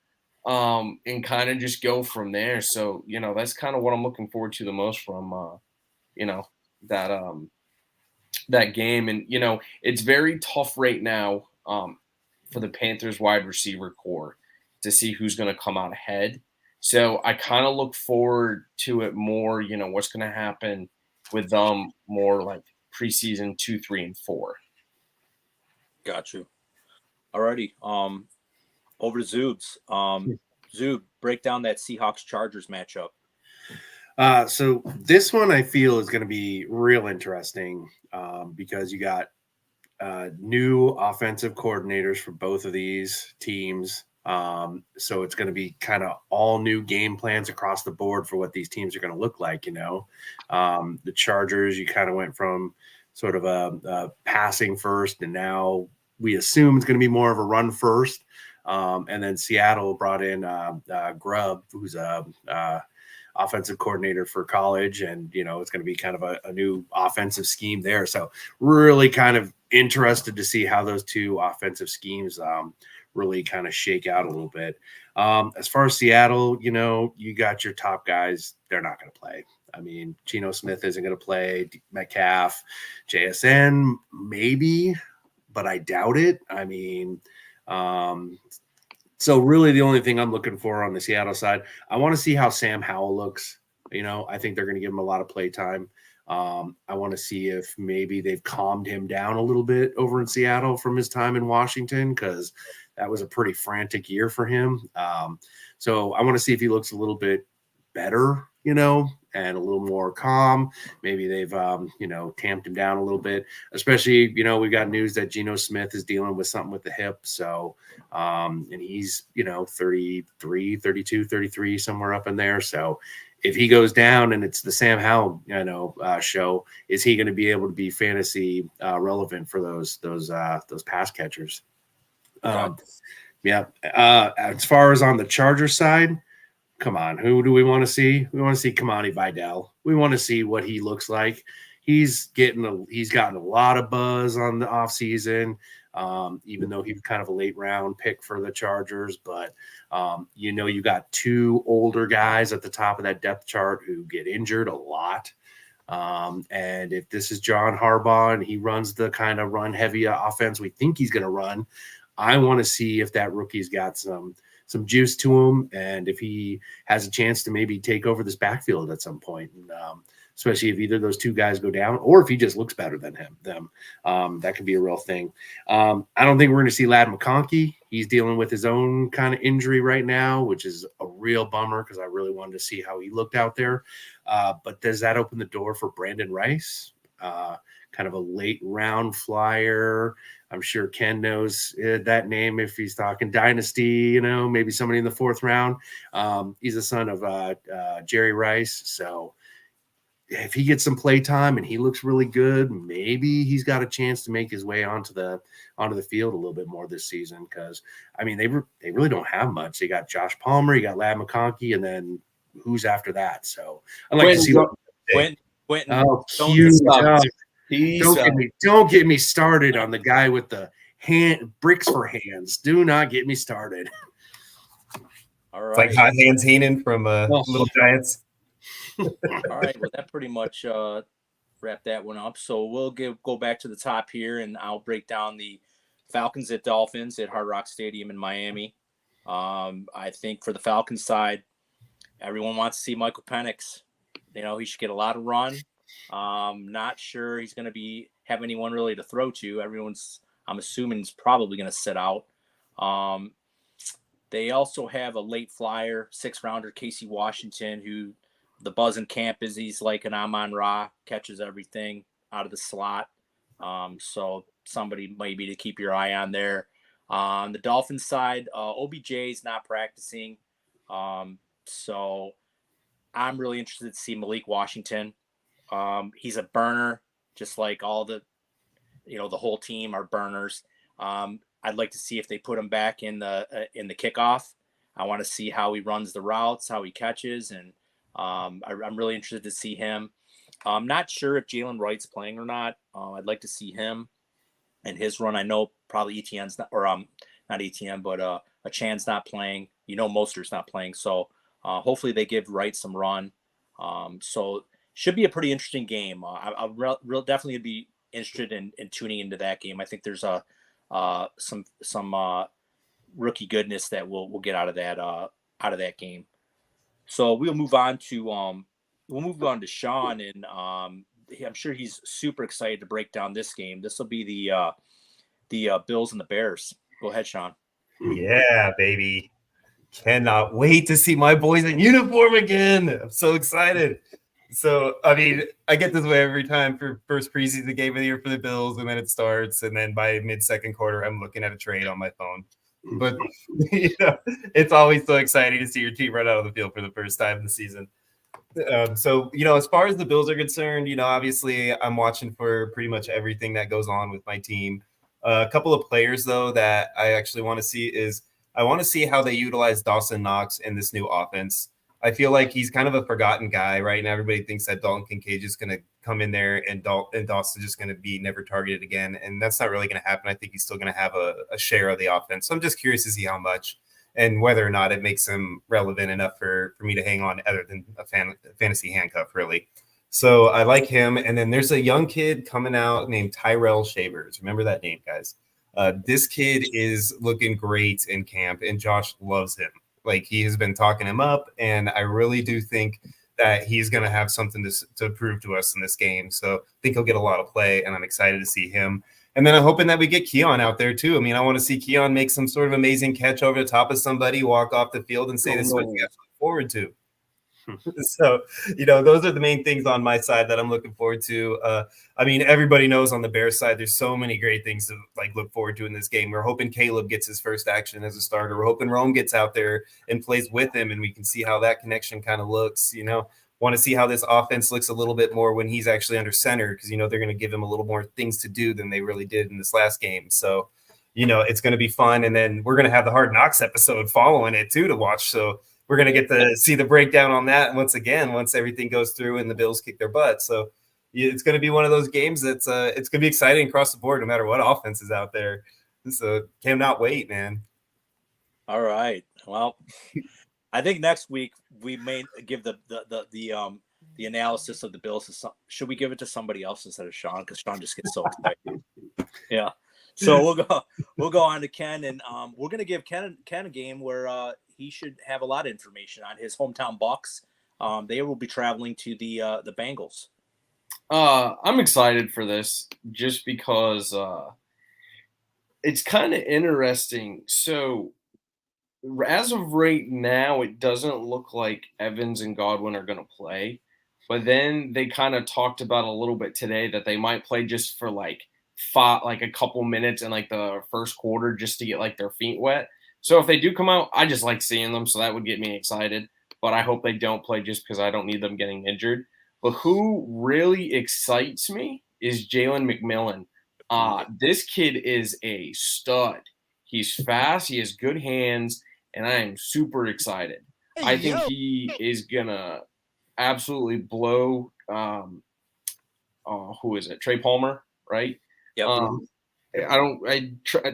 and kind of just go from there. So, that's kind of what I'm looking forward to the most from, that game. And, it's very tough right now for the Panthers wide receiver core to see who's going to come out ahead. So I kind of look forward to it more, what's going to happen with them more like preseason 2, 3, and 4. Got you. Alrighty. Over to Zoobs. Zoob, break down that Seahawks-Chargers matchup. So this one I feel is going to be real interesting because you got new offensive coordinators for both of these teams. So it's going to be kind of all new game plans across the board for what these teams are going to look like. The Chargers, you kind of went from sort of a passing first, and now we assume it's going to be more of a run first. And then Seattle brought in Grubb, who's a offensive coordinator for college, and it's going to be kind of a new offensive scheme there. So really kind of interested to see how those two offensive schemes really kind of shake out a little bit. As far as Seattle, you got your top guys. They're not going to play. I mean, Geno Smith isn't going to play. Metcalf, JSN, maybe, but I doubt it. I mean, so really the only thing I'm looking for on the Seattle side, I want to see how Sam Howell looks. I think they're going to give him a lot of play time. I want to see if maybe they've calmed him down a little bit over in Seattle from his time in Washington, because that was a pretty frantic year for him. So I want to see if he looks a little bit better, and a little more calm. Maybe they've, tamped him down a little bit, especially, we got news that Geno Smith is dealing with something with the hip. So, and he's, 33, 32, 33, somewhere up in there. So if he goes down and it's the Sam Howell, show, is he going to be able to be fantasy relevant for those pass catchers? Yeah. As far as on the Chargers side, come on, who do we want to see? We want to see Kamani Vidal. We want to see what he looks like. He's gotten a lot of buzz on the offseason, even though he was kind of a late round pick for the Chargers. But, you got two older guys at the top of that depth chart who get injured a lot. And if this is John Harbaugh and he runs the kind of run heavy offense we think he's going to run, I want to see if that rookie's got some juice to him, and if he has a chance to maybe take over this backfield at some point. And, especially if either of those two guys go down, or if he just looks better than them, that could be a real thing. I don't think we're going to see Ladd McConkey. He's dealing with his own kind of injury right now, which is a real bummer because I really wanted to see how he looked out there. But does that open the door for Brandon Rice? Kind of a late round flyer. I'm sure Ken knows that name if he's talking dynasty, maybe somebody in the 4th round. He's the son of Jerry Rice. So if he gets some play time and he looks really good, maybe he's got a chance to make his way onto the field a little bit more this season. Because I mean, they really don't have much. They got Josh Palmer, you got Ladd McConkey, and then who's after that? So I'd like to see Quentin. Oh, huge! Don't get me started on the guy with the bricks for hands. Do not get me started. All right, it's like Hot Hands Heenan from Little Giants. All right, well, that pretty much wrapped that one up. So we'll go back to the top here, and I'll break down the Falcons at Dolphins at Hard Rock Stadium in Miami. I think for the Falcons side, everyone wants to see Michael Penix. He should get a lot of run. Not sure he's going to have anyone really to throw to. I'm assuming is probably going to sit out. They also have a late flyer, 6th rounder, Casey Washington, who the buzz in camp is he's like an Amon-Ra, catches everything out of the slot. So somebody maybe to keep your eye on there. On the Dolphins side, OBJ is not practicing. So I'm really interested to see Malik Washington. He's a burner, just like all the whole team are burners. I'd like to see if they put him back in the kickoff. I want to see how he runs the routes, how he catches, and I'm really interested to see him. I'm not sure if Jalen Wright's playing or not. I'd like to see him and his run. I know probably ETN's not, or not ETN, but Achan's not playing. Mostert's not playing. So hopefully they give Wright some run. So should be a pretty interesting game. I'll definitely be interested in tuning into that game. I think there's some rookie goodness that we'll get out of that game. So we'll move on to Sean, and I'm sure he's super excited to break down this game. This will be the Bills and the Bears. Go ahead, Sean. Yeah, baby. Cannot wait to see my boys in uniform again. I'm so excited. So, I mean, I get this way every time for first preseason game of the year for the Bills, and then it starts, and then by mid-second quarter, I'm looking at a trade on my phone. But, it's always so exciting to see your team run out of the field for the first time in the season. So, as far as the Bills are concerned, obviously I'm watching for pretty much everything that goes on with my team. A couple of players, though, that I actually want to see is I want to see how they utilize Dawson Knox in this new offense. I feel like he's kind of a forgotten guy, right? And everybody thinks that Dalton Kincaid is going to come in there and Dawson's just going to be never targeted again. And that's not really going to happen. I think he's still going to have a share of the offense. So I'm just curious to see how much and whether or not it makes him relevant enough for me to hang on other than a fantasy handcuff, really. So I like him. And then there's a young kid coming out named Tyrell Shavers. Remember that name, guys. This kid is looking great in camp, and Josh loves him. Like, he has been talking him up, and I really do think that he's going to have something to prove to us in this game. So I think he'll get a lot of play, and I'm excited to see him. And then I'm hoping that we get Keon out there too. I mean, I want to see Keon make some sort of amazing catch over the top of somebody, walk off the field, and say this is what you have to look forward to. So, those are the main things on my side that I'm looking forward to. I mean, everybody knows on the Bears side, there's so many great things to look forward to in this game. We're hoping Caleb gets his first action as a starter. We're hoping Rome gets out there and plays with him, and we can see how that connection kind of looks. Want to see how this offense looks a little bit more when he's actually under center, because they're going to give him a little more things to do than they really did in this last game. So, it's going to be fun, and then we're going to have the Hard Knocks episode following it too to watch. So we're going to get to see the breakdown on that once everything goes through and the Bills kick their butt. So it's going to be one of those games that's it's going to be exciting across the board, no matter what offense is out there. So cannot wait, man. All right. Well, I think next week we may give the the analysis of the Bills. Should we give it to somebody else instead of Sean? Because Sean just gets so excited. Yeah. So we'll go on to Ken, and we're gonna give Ken a game where he should have a lot of information on his hometown Bucks. They will be traveling to the Bengals. I'm excited for this just because it's kind of interesting. So as of right now, it doesn't look like Evans and Godwin are going to play. But then they kind of talked about a little bit today that they might play just for like a couple minutes in like the first quarter just to get like their feet wet. So if they do come out, I just like seeing them. So that would get me excited. But I hope they don't play just because I don't need them getting injured. But who really excites me is Jalen McMillan. This kid is a stud. He's fast. He has good hands. And I am super excited. I think he is going to absolutely blow who is it? Trey Palmer, right? Yep.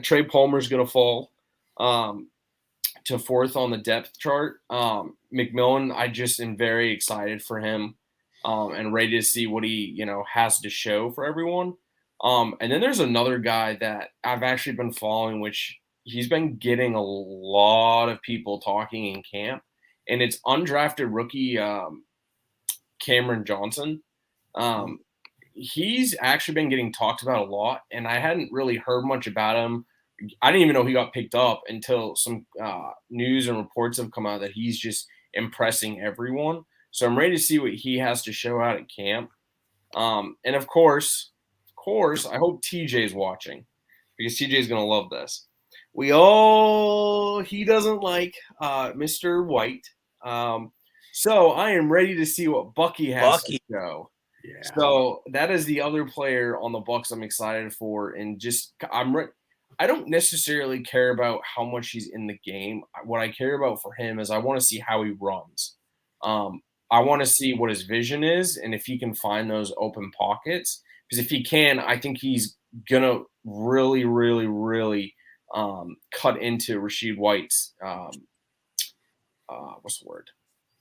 Trey Palmer's going to fall to fourth on the depth chart. McMillan, I just am very excited for him and ready to see what he, has to show for everyone. And then there's another guy that I've actually been following, which he's been getting a lot of people talking in camp, and it's undrafted rookie Cameron Johnson. He's actually been getting talked about a lot, and I hadn't really heard much about him. I didn't even know he got picked up until some news and reports have come out that he's just impressing everyone. So I'm ready to see what he has to show out at camp. And of course, I hope TJ's watching because TJ's going to love this. He doesn't like Mr. White. So I am ready to see what Bucky has to show. Yeah. So that is the other player on the Bucs I'm excited for. And I don't necessarily care about how much he's in the game. What I care about for him is I want to see how he runs. I want to see what his vision is and if he can find those open pockets. Because if he can, I think he's going to really, really, really cut into Rashid White's what's the word?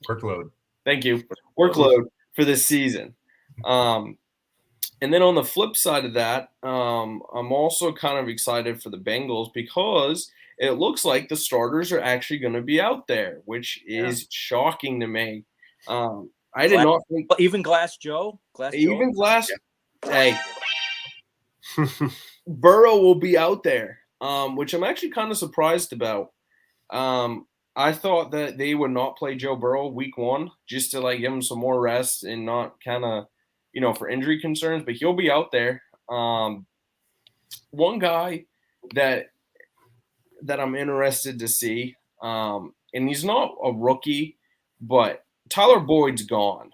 Workload. Thank you. Workload for this season. And then on the flip side of that, I'm also kind of excited for the Bengals because it looks like the starters are actually going to be out there, which is shocking to me. I did not think even Glass Joe. Hey, Burrow will be out there, which I'm actually kind of surprised about. I thought that they would not play Joe Burrow week 1 just to like give him some more rest and not kind of, for injury concerns, but he'll be out there. One guy that I'm interested to see, and he's not a rookie, but Tyler Boyd's gone.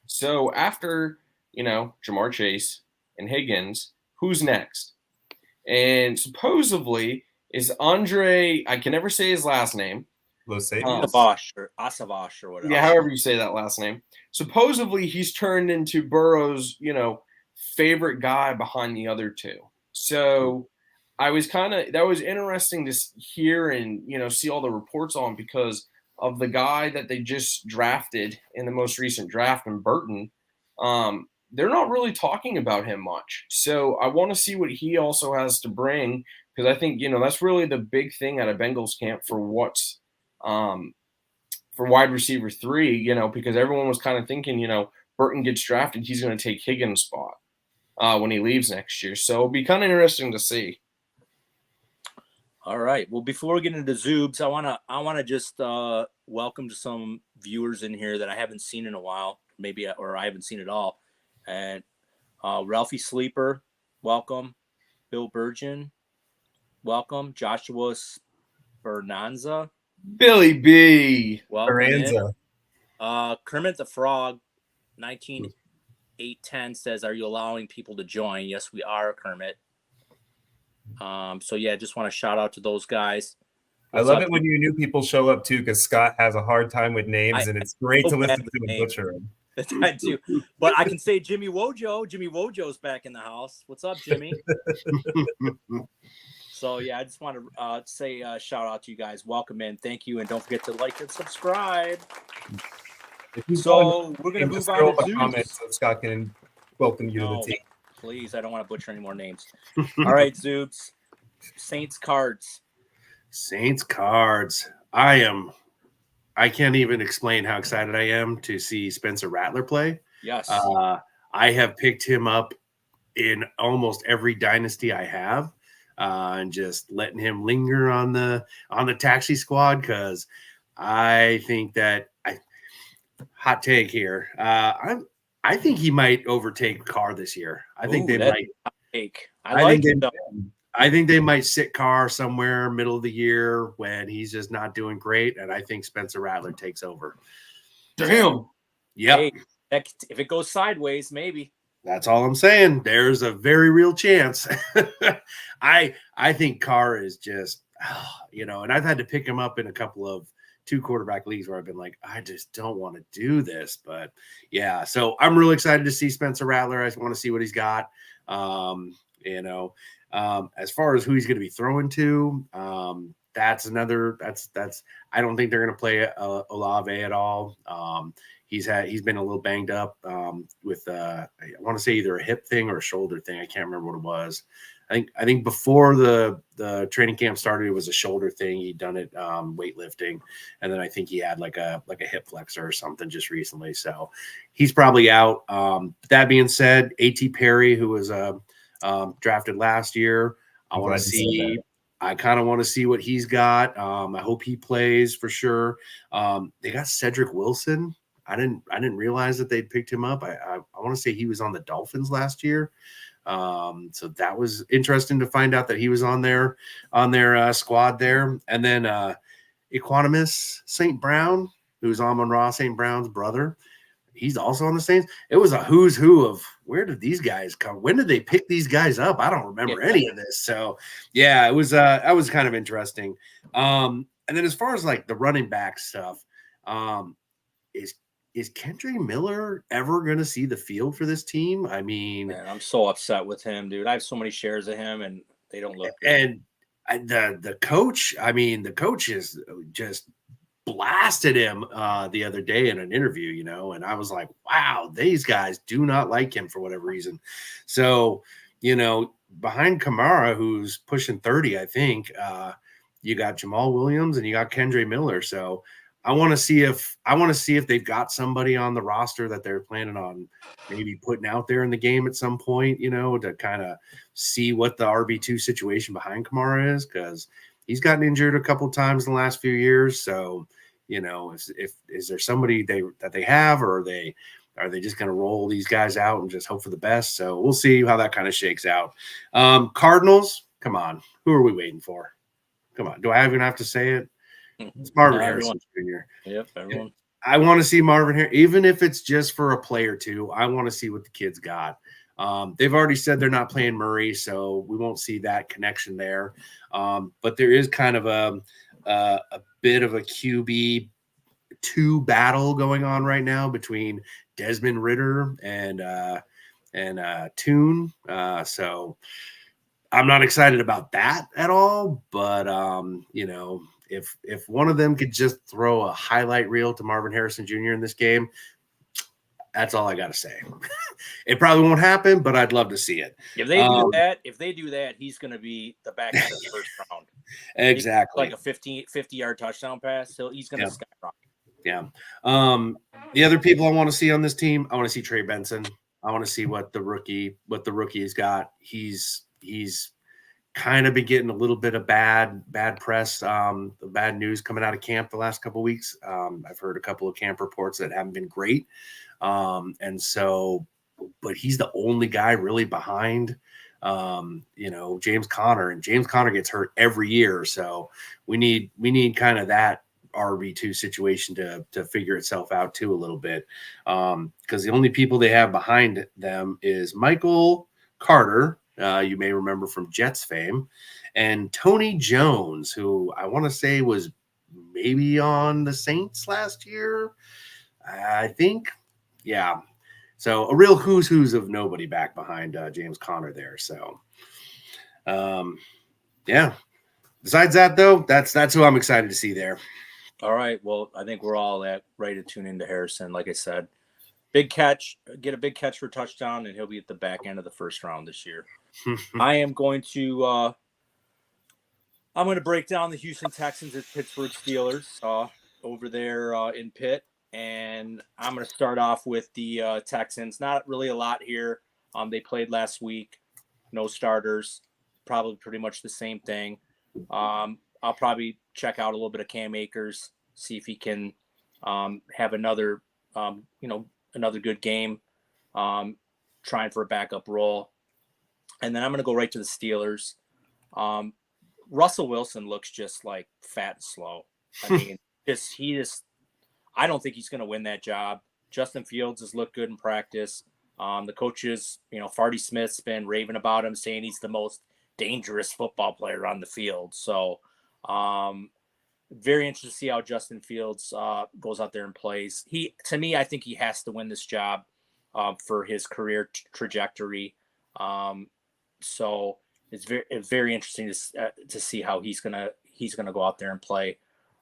So after, Jamar Chase and Higgins, who's next? And supposedly is Andre, I can never say his last name. Asavash or whatever. Yeah, however you say that last name. Supposedly he's turned into Burrow's, favorite guy behind the other two. So that was interesting to hear and, see all the reports on because of the guy that they just drafted in the most recent draft in Burton. They're not really talking about him much. So I want to see what he also has to bring because I think, that's really the big thing at a Bengals camp for what's for wide receiver 3, because everyone was kind of thinking, Burton gets drafted, he's going to take Higgins' spot when he leaves next year. So it'll be kind of interesting to see. All right. Well, before we get into Zoobs, I wanna just welcome to some viewers in here that I haven't seen in a while, or I haven't seen at all. And Ralphie Sleeper, welcome. Bill Burgeon, welcome. Joshua Bernanza. Billy B. Baranza. Kermit the Frog, 19810 says, "Are you allowing people to join?" Yes, we are, Kermit. So yeah, just want to shout out to those guys. I love it when you new people show up too, because Scott has a hard time with names, and it's great to listen to him butcher them. I do, but I can say Jimmy Wojo. Jimmy Wojo's back in the house. What's up, Jimmy? So yeah, I just want to say shout out to you guys. Welcome in, thank you, and don't forget to like and subscribe. If you So we're gonna move just on throw to up a comment Zoobs. so Scott can welcome you to No, the team. please, I don't want to butcher any more names. All right, Zoobs. Saints cards. Saints cards. I can't even explain how excited I am to see Spencer Rattler play. Yes. I have picked him up in almost every dynasty I have, and just letting him linger on the taxi squad because I think that hot take here. I think he might overtake Carr this year. I think they might. Take. I like it though. I think they might sit Carr somewhere middle of the year when he's just not doing great, and I think Spencer Rattler takes over. Damn. Yep. Hey, if it goes sideways, maybe. That's all I'm saying. There's a very real chance. I think Carr is just, and I've had to pick him up in a couple of 2-quarterback leagues where I've been like, I just don't want to do this. But yeah, so I'm really excited to see Spencer Rattler. I want to see what he's got. As far as who he's going to be throwing to, that's I don't think they're going to play Olave at all. He's been a little banged up with I want to say either a hip thing or a shoulder thing. I can't remember what it was. I think before the training camp started, it was a shoulder thing. He'd done it weightlifting, and then I think he had like a hip flexor or something just recently. So he's probably out. That being said, A.T. Perry, who was drafted last year, I kind of want to see what he's got. I hope he plays for sure. They got Cedric Wilson. I didn't realize that they'd picked him up. I want to say he was on the Dolphins last year. So that was interesting to find out that he was on their squad there. And then Equanimus St. Brown, who's Amon-Ra St. Brown's brother. He's also on the Saints. It was a who's who of where did these guys come? When did they pick these guys up? I don't remember any of this. So yeah, it was that was kind of interesting. And then as far as like the running back stuff, is Kendre Miller ever going to see the field for this team? I mean, man, I'm so upset with him, dude. I have so many shares of him, and they don't look good. And the coach, the coach is just blasted him the other day in an interview, and I was like, wow, these guys do not like him for whatever reason. So, behind Kamara, who's pushing 30, I think, you got Jamal Williams and you got Kendre Miller. So I want to see if they've got somebody on the roster that they're planning on maybe putting out there in the game at some point, to kind of see what the RB2 situation behind Kamara is, because he's gotten injured a couple of times in the last few years. So, is there somebody that they have, or are they just going to roll these guys out and just hope for the best? So we'll see how that kind of shakes out. Cardinals, come on, who are we waiting for? Come on, do I even have to say it? It's Marvin Harrison Jr. Yep, everyone. I want to see Marvin Harrison, even if it's just for a play or two. I want to see what the kid's got. They've already said they're not playing Murray, so we won't see that connection there. But there is kind of a bit of a QB2 battle going on right now between Desmond Ridder and Tune. So I'm not excited about that at all. But if one of them could just throw a highlight reel to Marvin Harrison Jr. in this game, that's all I got to say. It probably won't happen, but I'd love to see it. If they do that, he's going to be the back of the first round. Exactly. Like a 50-yard touchdown pass. He's going to skyrocket. Yeah. The other people I want to see on this team, I want to see Trey Benson. I want to see what the rookie has got. He's kind of been getting a little bit of bad press, bad news coming out of camp the last couple of weeks. I've heard a couple of camp reports that haven't been great. And so, but he's the only guy really behind, James Conner, and James Conner gets hurt every year. So we need kind of that RB2 situation to figure itself out too a little bit. Because the only people they have behind them is Michael Carter, you may remember from Jets fame, and Tony Jones, who I want to say was maybe on the Saints last year, I think. Yeah. So a real who's of nobody back behind James Conner there. So, yeah. Besides that, though, that's who I'm excited to see there. All right. Well, I think we're all ready to tune into Harrison. Like I said, big catch, get a big catch for a touchdown, and he'll be at the back end of the first round this year. I am going to break down the Houston Texans at Pittsburgh Steelers over there in Pitt, and I'm going to start off with the Texans. Not really a lot here. They played last week, no starters, probably pretty much the same thing. I'll probably check out a little bit of Cam Akers, see if he can have another, another good game, trying for a backup role. And then I'm going to go right to the Steelers. Russell Wilson looks just like fat and slow. I mean, I don't think he's going to win that job. Justin Fields has looked good in practice. The coaches, Farty Smith's been raving about him, saying he's the most dangerous football player on the field. So, very interested to see how Justin Fields goes out there and plays. To me, I think he has to win this job for his career trajectory. So it's very interesting to see how he's gonna go out there and play.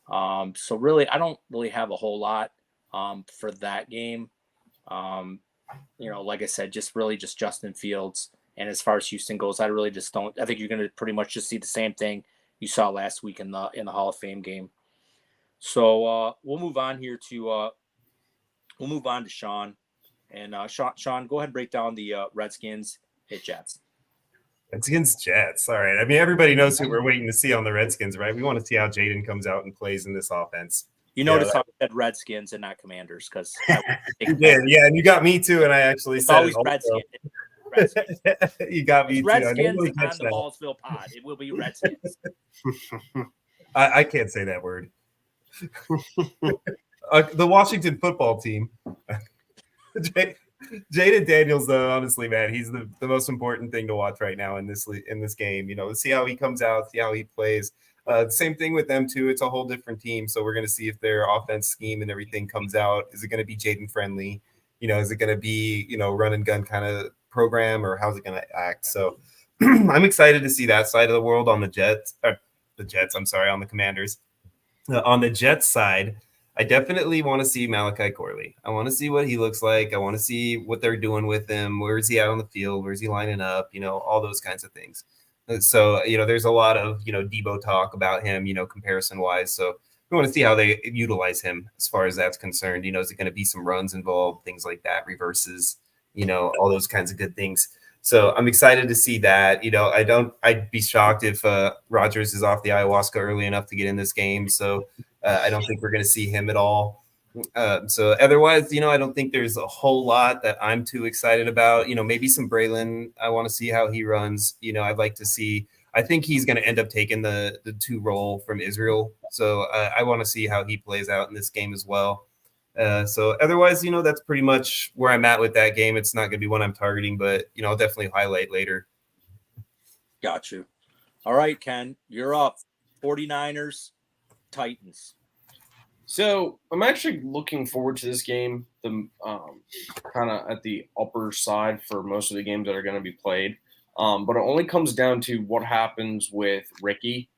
So really, I don't really have a whole lot for that game. Like I said, just Justin Fields. And as far as Houston goes, I really just don't. I think you're going to pretty much just see the same thing you saw last week in the Hall of Fame game. So we'll move on here to Sean. And Sean, go ahead and break down the Redskins at Jets. Redskins Jets. All right. I mean, everybody knows who we're waiting to see on the Redskins, right? We want to see how Jaden comes out and plays in this offense. You notice how I said Redskins and not Commanders because you did, yeah, and you got me too. And I actually said always Redskins. You got me too. Redskins on the Ballsville pod. It will be Redskins. I can't say that word. The Washington football team. Jaden Daniels, though, honestly, man, he's the most important thing to watch right now in this game. See how he comes out, see how he plays. Same thing with them too. It's a whole different team, so we're going to see if their offense scheme and everything comes out. Is it going to be Jaden friendly? Is it going to be run and gun kind of program, or how's it going to act? So I'm excited to see that side of the world on the Jets. On the Commanders. On the Jets side, I definitely want to see Malachi Corley. I want to see what he looks like. I want to see what they're doing with him. Where is he out on the field? Where is he lining up? All those kinds of things. So, there's a lot of, Debo talk about him, comparison wise. So we want to see how they utilize him as far as that's concerned. Is it going to be some runs involved, things like that, reverses, all those kinds of good things. So I'm excited to see that. I'd be shocked if Rodgers is off the ayahuasca early enough to get in this game. So I don't think we're going to see him at all. So otherwise, I don't think there's a whole lot that I'm too excited about. Maybe some Braylon. I want to see how he runs. I'd like to see. I think he's going to end up taking the 2 role from Israel. So I want to see how he plays out in this game as well. So otherwise, that's pretty much where I'm at with that game. It's not going to be one I'm targeting, but, I'll definitely highlight later. Got you. All right, Ken, you're up. 49ers, Titans. So I'm actually looking forward to this game. The kind of at the upper side for most of the games that are going to be played. But it only comes down to what happens with Ricky.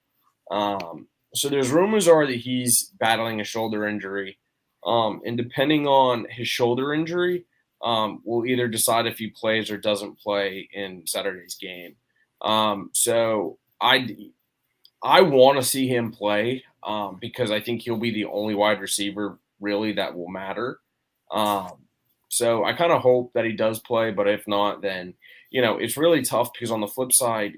So there's rumors are that he's battling a shoulder injury. And depending on his shoulder injury, we'll either decide if he plays or doesn't play in Saturday's game. So I want to see him play because I think he'll be the only wide receiver really that will matter. So I kind of hope that he does play, but if not, then, it's really tough because on the flip side,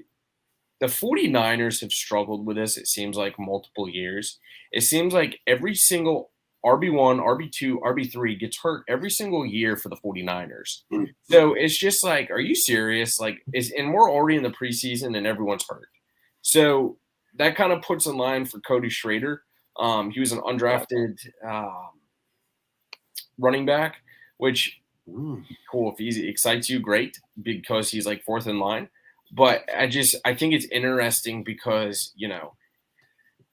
the 49ers have struggled with this, it seems like, multiple years. It seems like every single RB1, RB2, RB3 gets hurt every single year for the 49ers. So it's just like, are you serious? And we're already in the preseason and everyone's hurt. So that kind of puts in line for Cody Schrader. He was an undrafted running back, which cool. If he excites you, great, because he's like 4th in line. But I think it's interesting because,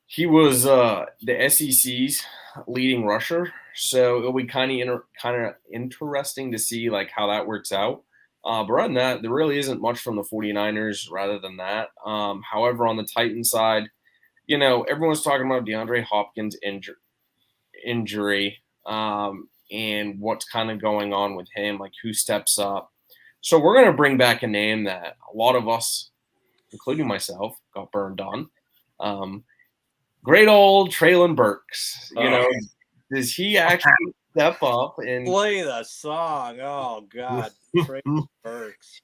he was the SEC's leading rusher. So it'll be kind of interesting to see how that works out. But other than that, there really isn't much from the 49ers rather than that. However, on the Titans side, everyone's talking about DeAndre Hopkins injury and what's kind of going on with him, like who steps up. So we're going to bring back a name that a lot of us, including myself, got burned on. Great old Traylon Burks. You know, does he actually step up and play the song? Oh God, Traylon Burks.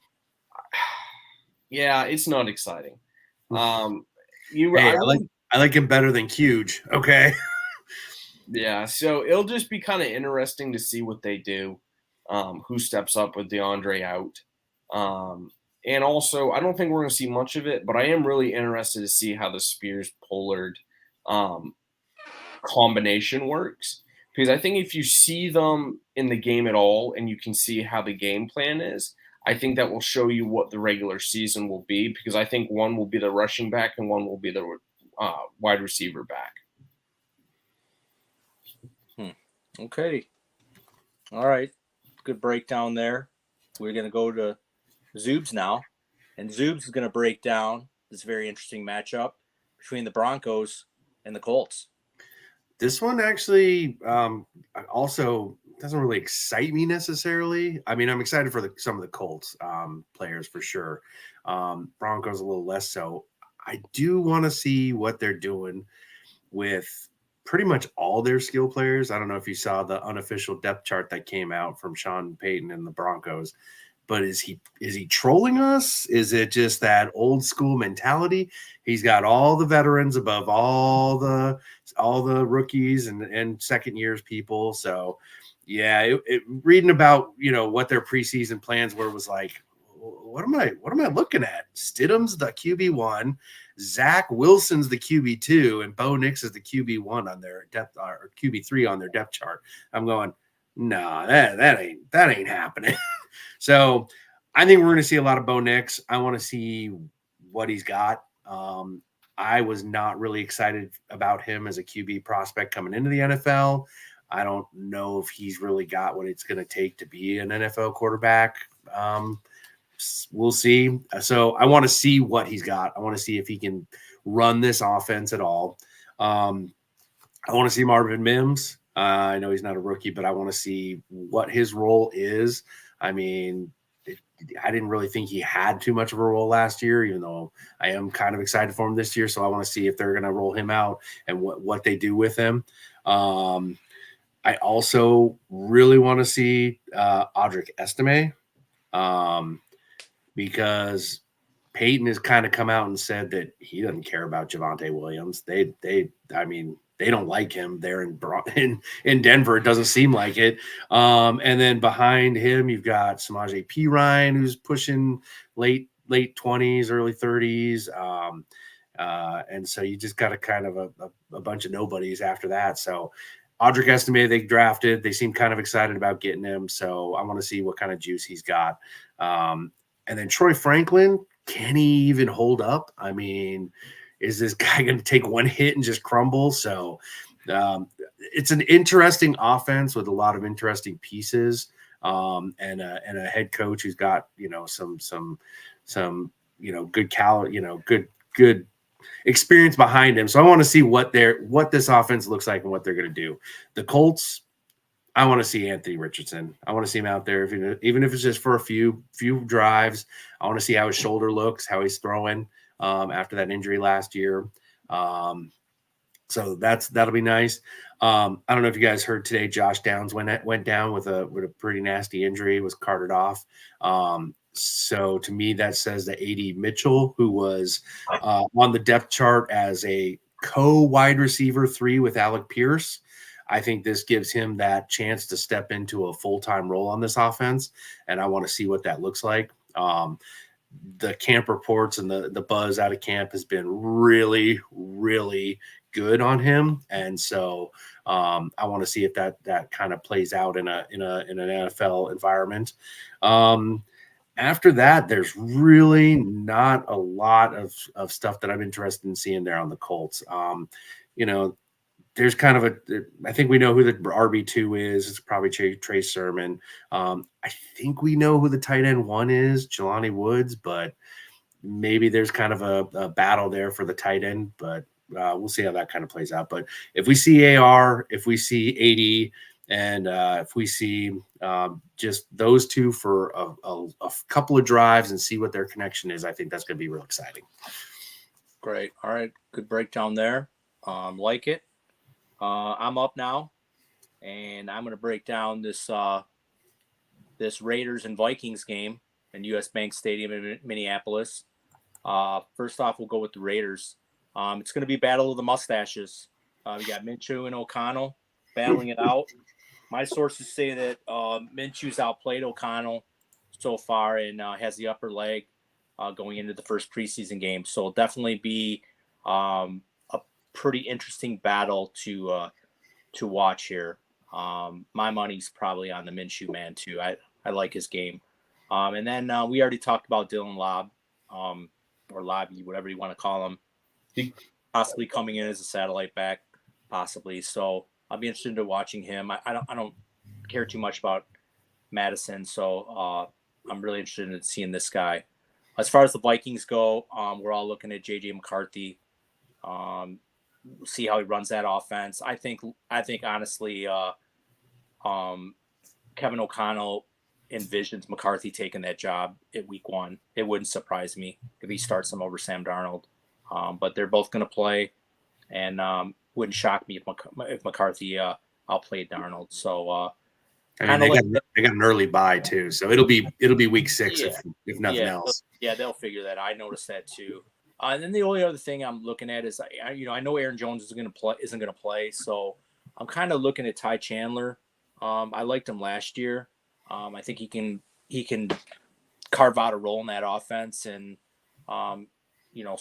Yeah, it's not exciting. Hey, I like him better than Huge. Okay. Yeah, so it'll just be kind of interesting to see what they do, who steps up with DeAndre out. And also, I don't think we're going to see much of it, but I am really interested to see how the Spears-Pollard combination works. Because I think if you see them in the game at all and you can see how the game plan is, I think that will show you what the regular season will be. Because I think one will be the rushing back and one will be the wide receiver back. Okay. All right. Good breakdown there. We're going to go to Zoobs now. And Zoobs is going to break down this very interesting matchup between the Broncos and the Colts. This one actually also doesn't really excite me necessarily. I mean, I'm excited for some of the Colts players for sure. Broncos a little less so. I do want to see what they're doing with pretty much all their skill players. I don't know if you saw the unofficial depth chart that came out from Sean Payton and the Broncos, but is he trolling us? Is it just that old school mentality? He's got all the veterans above all the rookies and second years people. So yeah, reading about, you know, what their preseason plans were was like, what am I looking at? Stidham's the QB1, Zach Wilson's the QB2, and Bo Nix is the QB1 on their depth or QB3 on their depth chart. I'm going, no, that ain't happening. So I think we're going to see a lot of Bo Nix. I want to see what he's got. I was not really excited about him as a QB prospect coming into the NFL. I don't know if he's really got what it's going to take to be an NFL quarterback. We'll see. So I want to see what he's got. I want to see if he can run this offense at all. I want to see Marvin Mims. I know he's not a rookie, but I want to see what his role is. I mean, I didn't really think he had too much of a role last year, even though I am kind of excited for him this year. So I want to see if they're going to roll him out and what they do with him. I also really want to see Audric Estime. Because Peyton has kind of come out and said that he doesn't care about Javonte Williams. They don't like him there in Denver. It doesn't seem like it. And then behind him, you've got Samaje Perine, who's pushing late 20s, early 30s. And so you just got a kind of a bunch of nobodies after that. So Audric Estime, they drafted. They seem kind of excited about getting him. So I want to see what kind of juice he's got. And then Troy Franklin, can he even hold up? I mean, is this guy going to take one hit and just crumble? So it's an interesting offense with a lot of interesting pieces and a head coach who's got, you know, some you know, good experience behind him. So I want to see what this offense looks like and what they're going to do. The Colts, I want to see Anthony Richardson. I want to see him out there, even if it's just for a few drives. I want to see how his shoulder looks, how he's throwing after that injury last year. So that'll be nice. I don't know if you guys heard today, Josh Downs went down with a pretty nasty injury, was carted off. So to me, that says that A.D. Mitchell, who was on the depth chart as a co-wide receiver 3 with Alec Pierce, I think this gives him that chance to step into a full-time role on this offense, and I want to see what that looks like. The camp reports and the buzz out of camp has been really, really good on him, and so I want to see if that kind of plays out in an NFL environment. After that, there's really not a lot of stuff that I'm interested in seeing there on the Colts. You know, there's kind of I think we know who the RB2 is. It's probably Trey Sermon. I think we know who the tight end 1 is, Jelani Woods, but maybe there's kind of a battle there for the tight end. But we'll see how that kind of plays out. But if we see AR, if we see AD, and if we see just those two for a couple of drives and see what their connection is, I think that's going to be real exciting. Great. All right. Good breakdown there. Like it. I'm up now, and I'm going to break down this this Raiders and Vikings game in U.S. Bank Stadium in Minneapolis. First off, we'll go with the Raiders. It's going to be battle of the mustaches. We got Minshew and O'Connell battling it out. My sources say that Minshew's outplayed O'Connell so far and has the upper leg going into the first preseason game. So it'll definitely be a pretty interesting battle to watch here. My money's probably on the Minshew man too. I like his game. And then we already talked about Dylan Lobb, or Lobby, whatever you want to call him. He possibly coming in as a satellite back, possibly. So I'll be interested in watching him. I don't care too much about Madison, so I'm really interested in seeing this guy. As far as the Vikings go, we're all looking at JJ McCarthy. See how he runs that offense. I think honestly, Kevin O'Connell envisions McCarthy taking that job at week 1. It wouldn't surprise me if he starts him over Sam Darnold. But they're both going to play, and wouldn't shock me if McCarthy outplayed Darnold. So they got an early bye too, so it'll be week 6 if nothing else. Yeah, they'll figure that. I noticed that too. And then the only other thing I'm looking at is I know Aaron Jones isn't going to play, so I'm kind of looking at Ty Chandler. I liked him last year. I think he can carve out a role in that offense, and so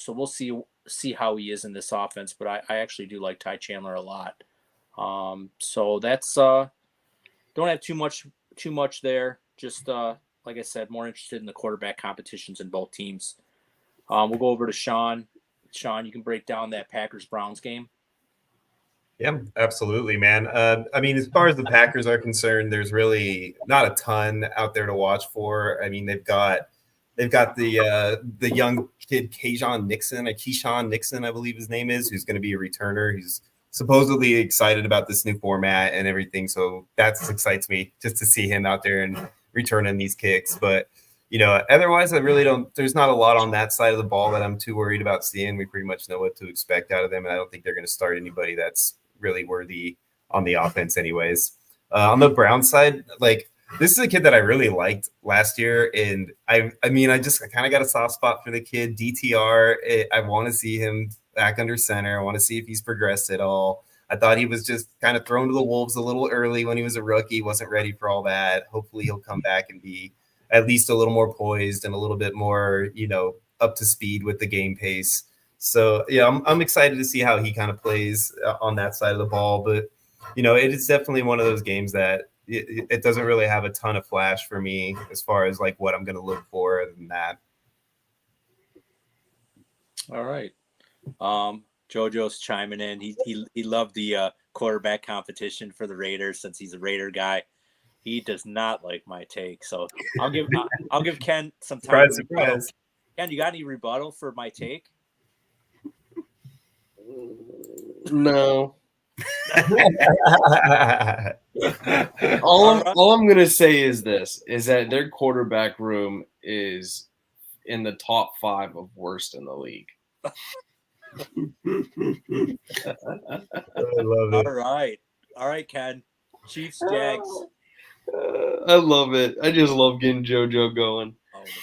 we'll see how he is in this offense. But I actually do like Ty Chandler a lot. So that's don't have too much there. Just like I said, more interested in the quarterback competitions in both teams. We'll go over to Sean. Sean, you can break down that Packers-Browns game. Yeah, absolutely, man. I mean, as far as the Packers are concerned, there's really not a ton out there to watch for. I mean, they've got the young kid Keyshawn Nixon, I believe his name is, who's going to be a returner. He's supposedly excited about this new format and everything, so that excites me just to see him out there and returning these kicks. But otherwise, I really don't. There's not a lot on that side of the ball that I'm too worried about seeing. We pretty much know what to expect out of them, and I don't think they're going to start anybody that's really worthy on the offense anyways. On the Brown side, this is a kid that I really liked last year, and I kind of got a soft spot for the kid. DTR, I want to see him back under center. I want to see if he's progressed at all. I thought he was just kind of thrown to the wolves a little early when he was a rookie, wasn't ready for all that. Hopefully he'll come back and be at least a little more poised and a little bit more, up to speed with the game pace. So, yeah, I'm excited to see how he kind of plays on that side of the ball. But, it is definitely one of those games that it doesn't really have a ton of flash for me as far as what I'm going to look for other than that. All right. JoJo's chiming in. He loved the quarterback competition for the Raiders since he's a Raider guy. He does not like my take, so I'll give Ken some time. Surprise. Ken, you got any rebuttal for my take? No. All I'm gonna say is that their quarterback room is in the top 5 of worst in the league. I love it. All right, Ken. Chiefs, Jags. I love it. I just love getting JoJo going.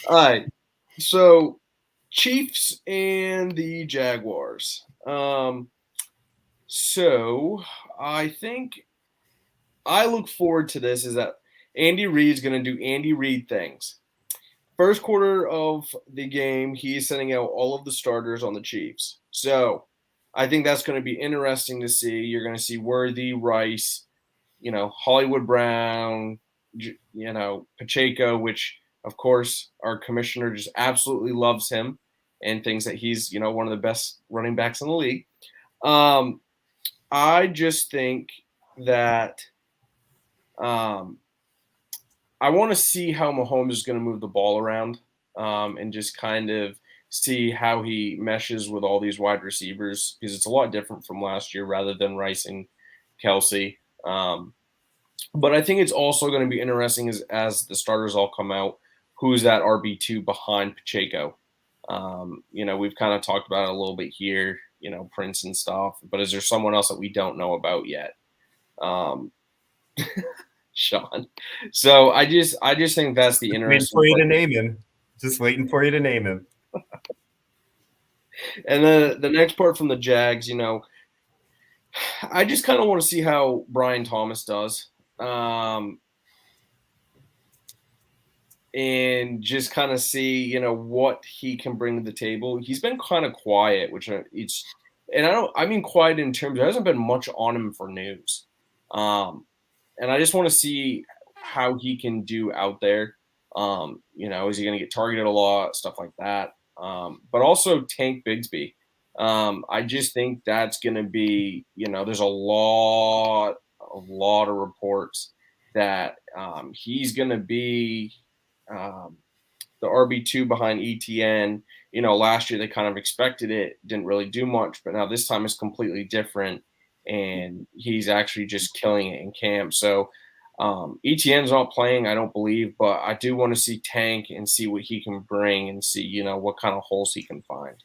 All right, so Chiefs and the Jaguars. So I think I look forward to this is that Andy Reid's going to do Andy Reid things. First quarter of the game, he's sending out all of the starters on the Chiefs. So I think that's going to be interesting to see. You're going to see Worthy, Rice, Hollywood Brown, Pacheco, which, of course, our commissioner just absolutely loves him and thinks that he's, one of the best running backs in the league. I just think that I want to see how Mahomes is going to move the ball around and just kind of see how he meshes with all these wide receivers because it's a lot different from last year rather than Rice and Kelsey. But I think it's also going to be interesting as the starters all come out, who's that RB2 behind Pacheco? We've kind of talked about it a little bit here, Prince and stuff, but is there someone else that we don't know about yet? Sean. So I just think that's the interesting waiting for you to name him. Just waiting for you to name him. And the next part from the Jags, I just kind of want to see how Brian Thomas does. And just kind of see, what he can bring to the table. He's been kind of quiet, I mean quiet in terms, there hasn't been much on him for news. And I just want to see how he can do out there. Is he going to get targeted a lot, stuff like that. But also Tank Bigsby. I just think that's going to be, there's a lot of reports that he's going to be the RB2 behind ETN. Last year they kind of expected it, didn't really do much, but now this time is completely different, and he's actually just killing it in camp. So ETN's not playing, I don't believe, but I do want to see Tank and see what he can bring and see, what kind of holes he can find.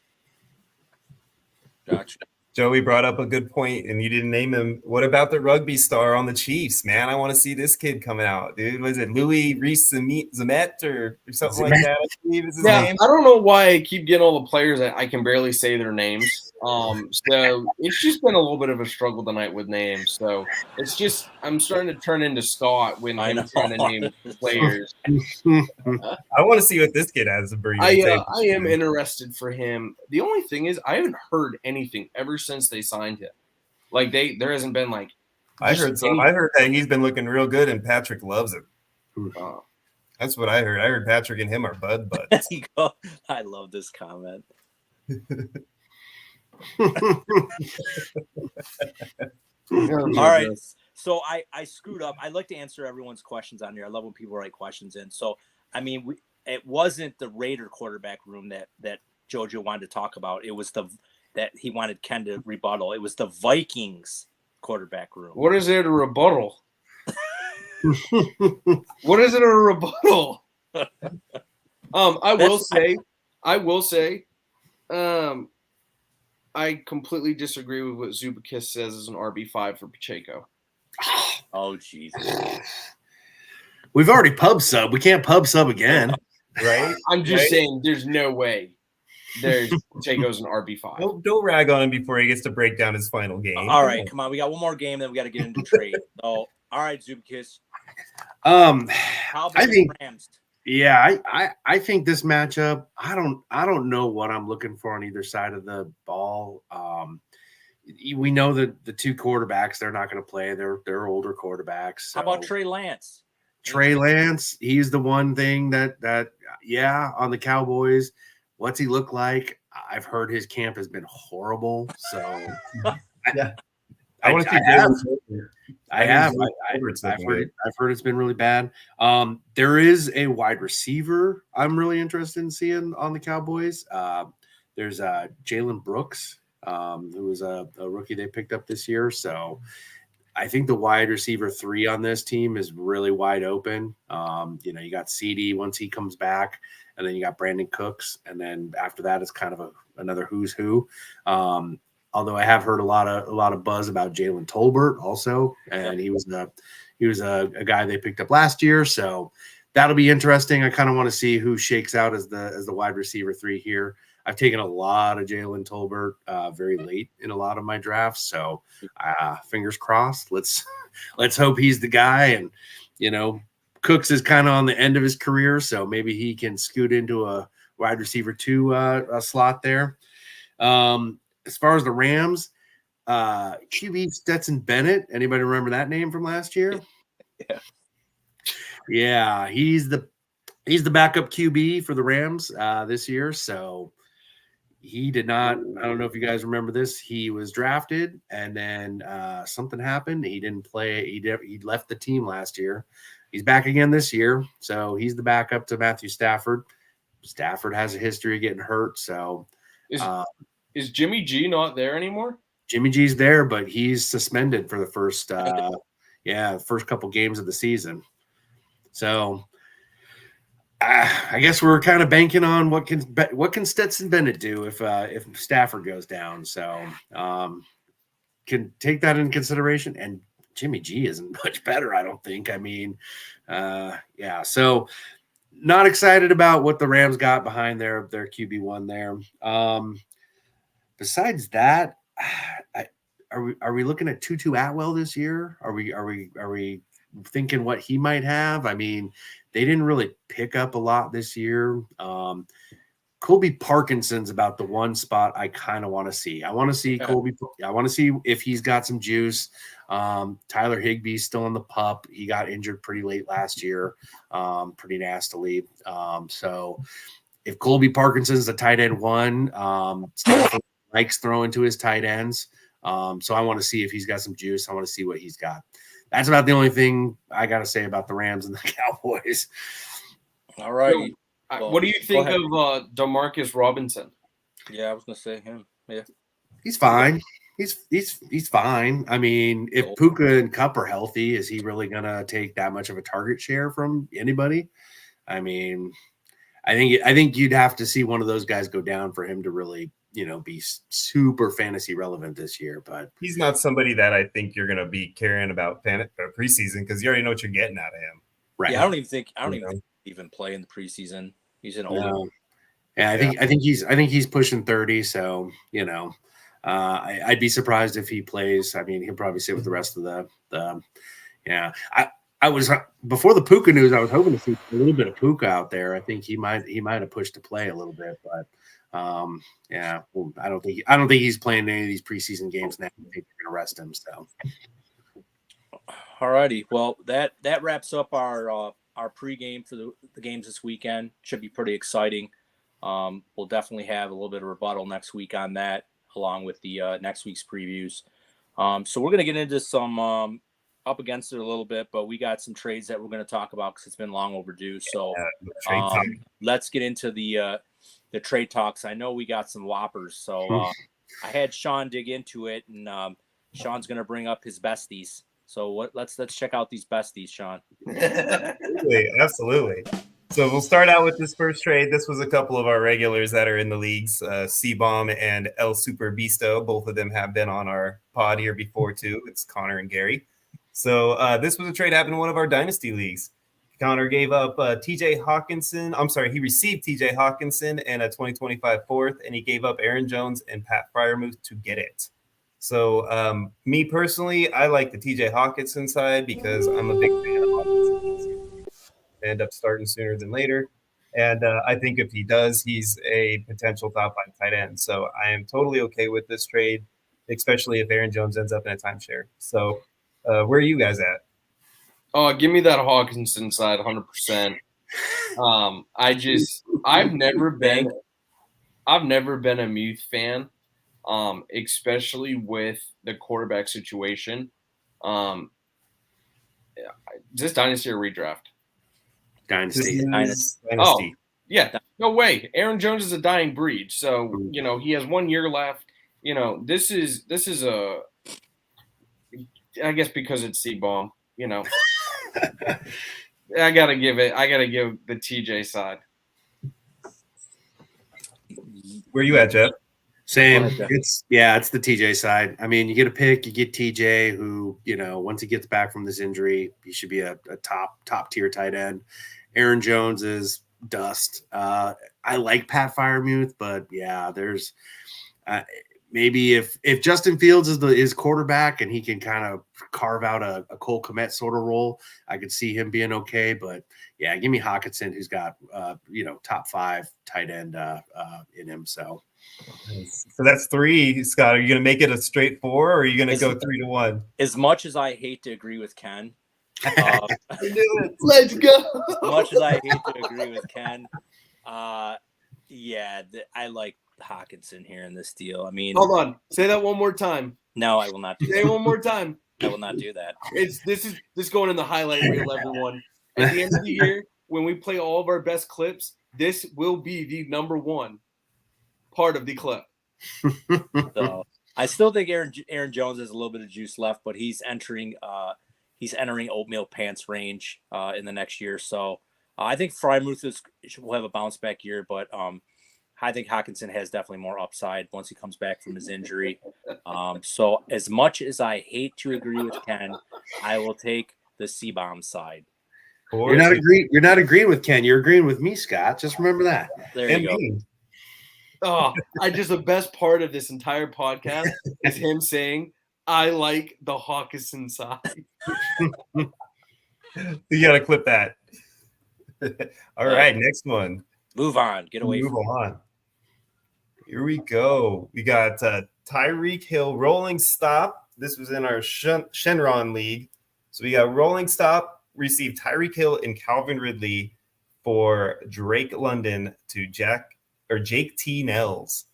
Gotcha. Joey brought up a good point, and you didn't name him. What about the rugby star on the Chiefs, man? I want to see this kid coming out, dude. Was it Louis Rees-Zamet or something like that? I believe is his name. I don't know why I keep getting all the players that I can barely say their names. So it's just been a little bit of a struggle tonight with names. So it's just I'm starting to turn into Scott when I'm trying to name players. I want to see what this kid has to bring. I am interested for him. The only thing is I haven't heard anything ever since they signed him. Like there hasn't been like. I heard that he's been looking real good, and Patrick loves him. That's what I heard. I heard Patrick and him are buds. I love this comment. All right. So I screwed up. I like to answer everyone's questions on here. I love when people write questions in. So, I mean, it wasn't the Raider quarterback room that Jojo wanted to talk about. It was that he wanted Ken to rebuttal. It was the Vikings quarterback room. What is there to rebuttal? What is it a rebuttal? I will say, I completely disagree with what Zubakis says is an RB5 for Pacheco. Oh, Jesus. We've already pub sub. We can't pub sub again. Right? I'm just saying there's no way Pacheco's an RB5. Don't rag on him before he gets to break down his final game. All right, come on. We got one more game, then we got to get into trade. So, all right, Zubakis. How about I think Rams? Yeah, I think this matchup, I don't know what I'm looking for on either side of the ball. We know that the two quarterbacks, they're not going to play. They're older quarterbacks. So. How about Trey Lance? Trey Lance, he's the one thing that on the Cowboys. What's he look like? I've heard his camp has been horrible. So yeah. I want to keep I've heard it's been really bad. There is a wide receiver I'm really interested in seeing on the Cowboys. There's Jalen Brooks, who was a rookie they picked up this year. So I think the wide receiver 3 on this team is really wide open. You got CD once he comes back, and then you got Brandon Cooks, and then after that it's kind of another who's who. Although I have heard a lot of buzz about Jalen Tolbert also, and he was a guy they picked up last year, so that'll be interesting. I kind of want to see who shakes out as the wide receiver 3 here. I've taken a lot of Jalen Tolbert very late in a lot of my drafts, so fingers crossed. Let's hope he's the guy. And Cooks is kind of on the end of his career, so maybe he can scoot into a wide receiver 2 slot there. As far as the Rams, QB Stetson Bennett. Anybody remember that name from last year? Yeah, he's the backup QB for the Rams this year. So he did not. I don't know if you guys remember this. He was drafted, and then something happened. He didn't play. He left the team last year. He's back again this year. So he's the backup to Matthew Stafford. Stafford has a history of getting hurt. So is Jimmy G not there anymore? Jimmy G's there, but he's suspended for the first couple games of the season. So I guess we're kind of banking on what can Stetson Bennett do if Stafford goes down. So can take that into consideration. And Jimmy G isn't much better, I don't think. I mean, so not excited about what the Rams got behind their QB1 there. Besides that, are we looking at Tutu Atwell this year? Are we thinking what he might have? I mean, they didn't really pick up a lot this year. Colby Parkinson's about the one spot I kind of want to see. I want to see Colby. I want to see if he's got some juice. Tyler Higbee's still in the pup. He got injured pretty late last year, pretty nastily. So if Colby Parkinson's the tight end one, Stafford likes throwing to his tight ends. So I want to see if he's got some juice. I want to see what he's got. That's about the only thing I got to say about the Rams and the Cowboys. All right. What do you think of Demarcus Robinson? Yeah, I was gonna say him. Yeah, he's fine. He's fine. I mean, if Puka and Kupp are healthy, is he really gonna take that much of a target share from anybody? I mean, I think you'd have to see one of those guys go down for him to really, be super fantasy relevant this year. But he's not somebody that I think you're gonna be caring about preseason because you already know what you're getting out of him. Right? Yeah, I don't even play in the preseason. He's an older. No. Yeah, I think he's pushing 30. So I'd be surprised if he plays. I mean, he'll probably sit with the rest of the. I was before the Puka news. I was hoping to see a little bit of Puka out there. I think he might have pushed to play a little bit, but I don't think he's playing any of these preseason games now. I think they're gonna rest him. So. All righty. Well, that wraps up our pregame for the games this weekend. Should be pretty exciting. We'll definitely have a little bit of rebuttal next week on that, along with the next week's previews. So we're going to get into some up against it a little bit, but we got some trades that we're going to talk about because it's been long overdue. So let's get into the trade talks. I know we got some whoppers, so I had Sean dig into it, and Sean's going to bring up his besties. So let's check out these besties, Sean. Absolutely. So we'll start out with this first trade. This was a couple of our regulars that are in the leagues, C-Bomb and El Super Bisto. Both of them have been on our pod here before too. It's Connor and Gary. So this was a trade happened in one of our dynasty leagues. Connor gave up TJ Hawkinson. I'm sorry, he received TJ Hawkinson and a 2025 fourth, and he gave up Aaron Jones and Pat Freiermuth to get it. So me personally, I like the TJ Hawkinson side because I'm a big fan of Hawkinson. End up starting sooner than later. And I think if he does, he's a potential top 5 tight end. So I am totally okay with this trade, especially if Aaron Jones ends up in a timeshare. So where are you guys at? Oh, give me that Hawkinson side 100%. I've never been a Muth fan. Especially with the quarterback situation. Is this dynasty or redraft? Dynasty. Oh, yeah. No way. Aaron Jones is a dying breed. So, he has 1 year left. This is I guess because it's C-Bomb, I gotta give the TJ side. Where you at, Jeff? Same. It's the TJ side. I mean, you get a pick, you get TJ, who once he gets back from this injury, he should be a top tier tight end. Aaron Jones is dust. I like Pat Freiermuth, but there's maybe if Justin Fields is his quarterback and he can kind of carve out a Cole Kmet sort of role, I could see him being okay. But give me Hawkinson, who's got top 5 tight end in him. So that's 3, Scott. Are you going to make it a straight 4, or are you going to go 3-1? As much as I hate to agree with Ken, let's go. As much as I hate to agree with Ken, I like Hawkinson here in this deal. I mean, hold on. Say that one more time. No, I will not do that. Say it one more time. I will not do that. This is going in the highlight reel, everyone. At the end of the year, when we play all of our best clips, this will be the number one part of the clip. So I still think Aaron Jones has a little bit of juice left, but he's entering oatmeal pants range in the next year. So I think Frymuth will have a bounce back year, but I think Hawkinson has definitely more upside once he comes back from his injury. So as much as I hate to agree with Ken, I will take the C-bomb side. You're not agreeing with Ken. You're agreeing with me, Scott. Just remember that. There you go. Oh, the best part of this entire podcast is him saying, I like the Hawkinson side. You got to clip that. All right, next one. Move on. Get away Move from on. Here we go. We got Tyreek Hill rolling stop. This was in our Shenron League. So we got rolling stop, received Tyreek Hill and Calvin Ridley for Drake London to Jake T. Nels.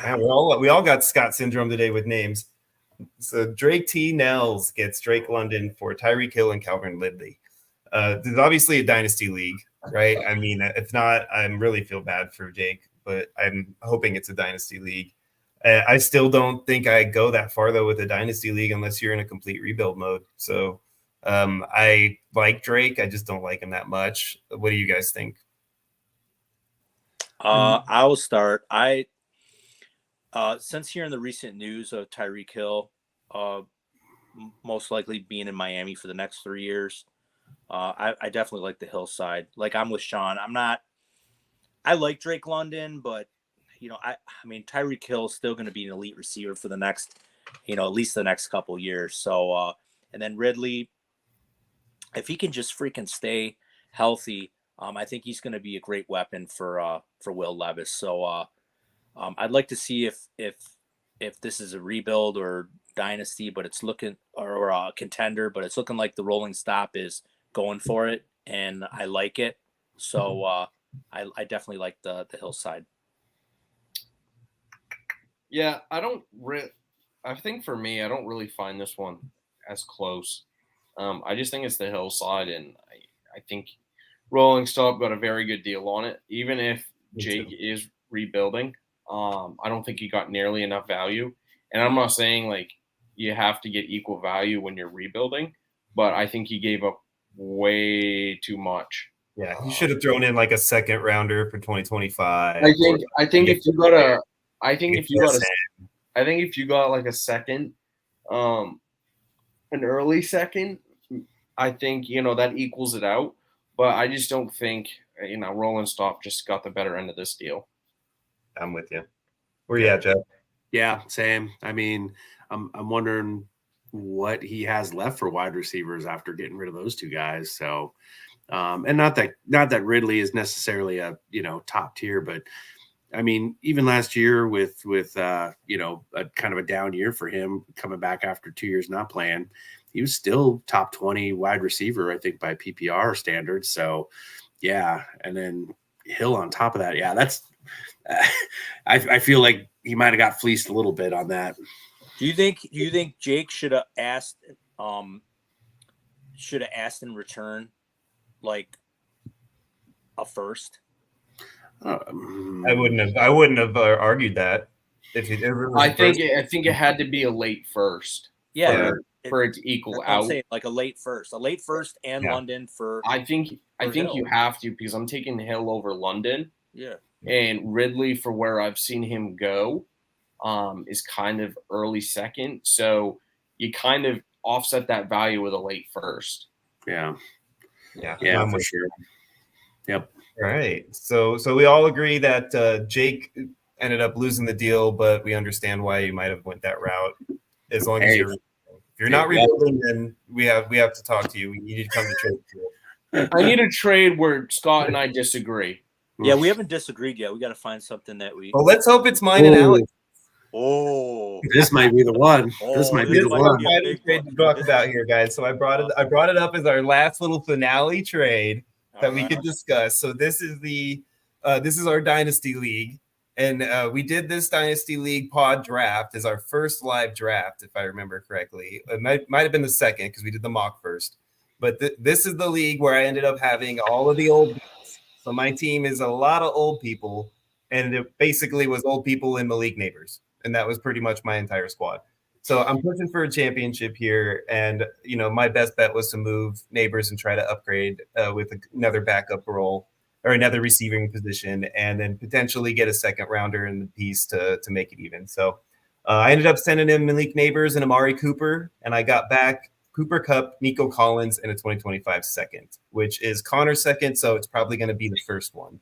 Man, we all got Scott syndrome today with names. So Drake T. Nels gets Drake London for Tyreek Hill and Calvin Ridley. This is obviously a dynasty league, right? I mean, if not, I really feel bad for Jake, but I'm hoping it's a dynasty league. I still don't think I go that far, though, with a dynasty league unless you're in a complete rebuild mode. So I like Drake. I just don't like him that much. What do you guys think? I will start. Since hearing the recent news of Tyreek Hill, most likely being in Miami for the next 3 years, I definitely like the Hill side. Like I'm with Sean. I like Drake London, but I mean Tyreek Hill is still going to be an elite receiver for the next, at least the next couple years. So and then Ridley, if he can just freaking stay healthy, I think he's going to be a great weapon for Will Levis. So I'd like to see if this is a rebuild or dynasty, but it's looking or a contender, but it's looking like the rolling stop is going for it, and I like it. So I definitely like the Hillside. Yeah, I think for me, I don't really find this one as close. I just think it's the Hillside, and I think Rolling Stop got a very good deal on it. Even if Jake is rebuilding, I don't think he got nearly enough value. And I'm not saying like you have to get equal value when you're rebuilding, but I think he gave up way too much. Yeah, you should have thrown in like a second rounder for 2025. I think if you got like a second, an early second, I think that equals it out. But I just don't think Rolling Stop just got the better end of this deal. I'm with you. Where you at, Jeff? Yeah, same. I mean, I'm wondering what he has left for wide receivers after getting rid of those two guys. So, and not that Ridley is necessarily a top tier, but I mean, even last year with a kind of a down year for him coming back after 2 years not playing, he was still top 20 wide receiver, I think, by PPR standards. So, yeah, and then Hill on top of that, yeah, that's. I feel like he might have got fleeced a little bit on that. Do you think Jake should have asked in return like a first? I wouldn't have argued that. If it ever I think it had to be a late first. Yeah, for it to equal out. I'm saying, like a late first, and London for. I think Hill. you have to, because I'm taking Hill over London. Yeah. And Ridley, for where I've seen him go, is kind of early second. So you kind of offset that value with a late first. Yeah, I'm for with sure. Yep. All right. So we all agree that Jake ended up losing the deal, but we understand why you might have went that route. As long as if you're not rebuilding, then we have to talk to you. We need to come to trade. I need a trade where Scott and I disagree. Yeah, we haven't disagreed yet. We got to find something that we. Well, let's hope it's mine and Alex. Oh, this might be the one. This might be the one. Trade to talk about here, guys. So I brought it up as our last little finale trade that we could discuss. So this is our dynasty league, and we did this dynasty league pod draft as our first live draft, if I remember correctly. It might have been the second because we did the mock first. But this is the league where I ended up having all of the old. So my team is a lot of old people, and it basically was old people in Malik Neighbors, and that was pretty much my entire squad. So I'm pushing for a championship here, and my best bet was to move Neighbors and try to upgrade with another backup role or another receiving position, and then potentially get a second rounder in the piece to make it even. So I ended up sending him Malik Neighbors and Amari Cooper, and I got back Cooper Kupp, Nico Collins, and a 2025 second, which is Connor's second, so it's probably going to be the first one.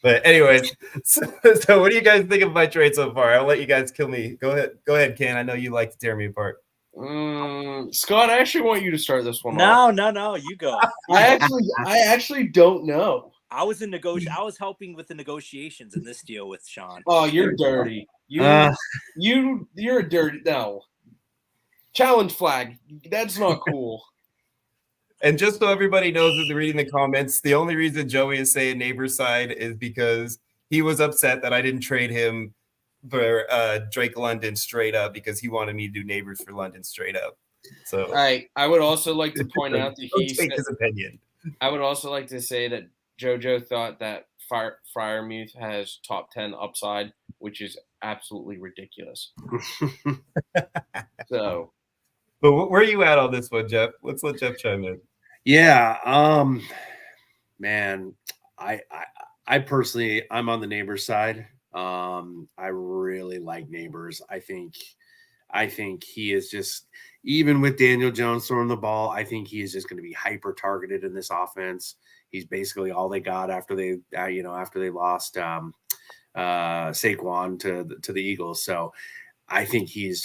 But anyways, so what do you guys think of my trade so far? I'll let you guys kill me. Go ahead, Ken. I know you like to tear me apart. Scott, I actually want you to start this one off. No, you go. I actually don't know. I was helping with the negotiations in this deal with Sean. Oh, you're dirty. You're a dirty. No. Challenge flag. That's not cool. And just so everybody knows that they're reading the comments, the only reason Joey is saying Neighbor's side is because he was upset that I didn't trade him for Drake London straight up because he wanted me to do Neighbors for London straight up. So I would also like to point out that he take his opinion. I would also like to say that JoJo thought that Freiermuth has top 10 upside, which is absolutely ridiculous. So, but where are you at on this one, Jeff? Let's let Jeff chime in. Yeah, man, I personally, I'm on the Neighbors side. I really like Neighbors. I think he is just, even with Daniel Jones throwing the ball, I think he is just going to be hyper targeted in this offense. He's basically all they got after they lost Saquon to the Eagles. So I think he's